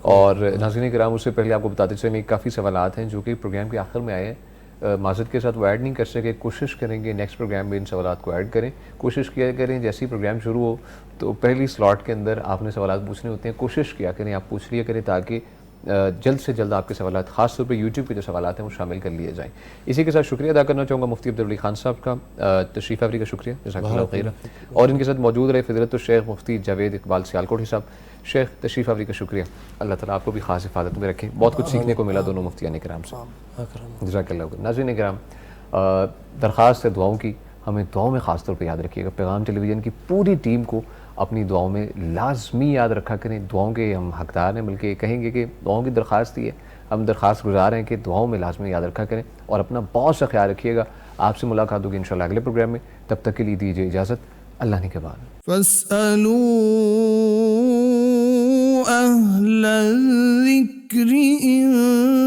اور ناظرین کرام اس سے پہلے آپ کو بتاتے چلیں کافی سوالات ہیں جو کہ پروگرام کے آخر میں آئے ہیں. معذرت کے ساتھ وہ ایڈ نہیں کر سکے. کوشش کریں گے نیکسٹ پروگرام میں ان سوالات کو ایڈ کریں. کوشش کیا کریں جیسے ہی پروگرام شروع ہو تو پہلی سلاٹ کے اندر آپ نے سوالات پوچھنے ہوتے ہیں، کوشش کیا کریں آپ پوچھ لیا کریں تاکہ جلد سے جلد آپ کے سوالات، خاص طور پہ یوٹیوب پہ جو سوالات ہیں وہ شامل کر لیے جائیں. اسی کے ساتھ شکریہ ادا کرنا چاہوں گا مفتی عبدالولی خان صاحب کا. تشریف آوری کا شکریہ، جزاک اللہ خیر. اور ان کے ساتھ موجود رہے فضیلت الشیخ مفتی جاوید اقبال سیالکوٹی صاحب. شیخ تشریف آوری کا شکریہ. اللہ تعالیٰ آپ کو بھی خاص حفاظت میں رکھے. بہت کچھ سیکھنے کو ملا دونوں مفتیان کرام سے. جزاک اللہ خیر. ناظرین کرام درخواست ہے دعاؤں کی، ہمیں دعاؤں میں خاص طور پہ یاد رکھیے گا. پیغام ٹیلی ویژن کی پوری ٹیم کو اپنی دعاؤں میں لازمی یاد رکھا کریں. دعاؤں کے ہم حقدار ہیں، بلکہ کہیں گے کہ دعاؤں کی درخواست ہی ہے. ہم درخواست گزار ہیں کہ دعاؤں میں لازمی یاد رکھا کریں اور اپنا بہت سا خیال رکھیے گا. آپ سے ملاقات ہوگی انشاءاللہ اگلے پروگرام میں. تب تک کے لیے دیجیے اجازت. اللہ نے کے بعد. فاسألوا أهل الذكر إن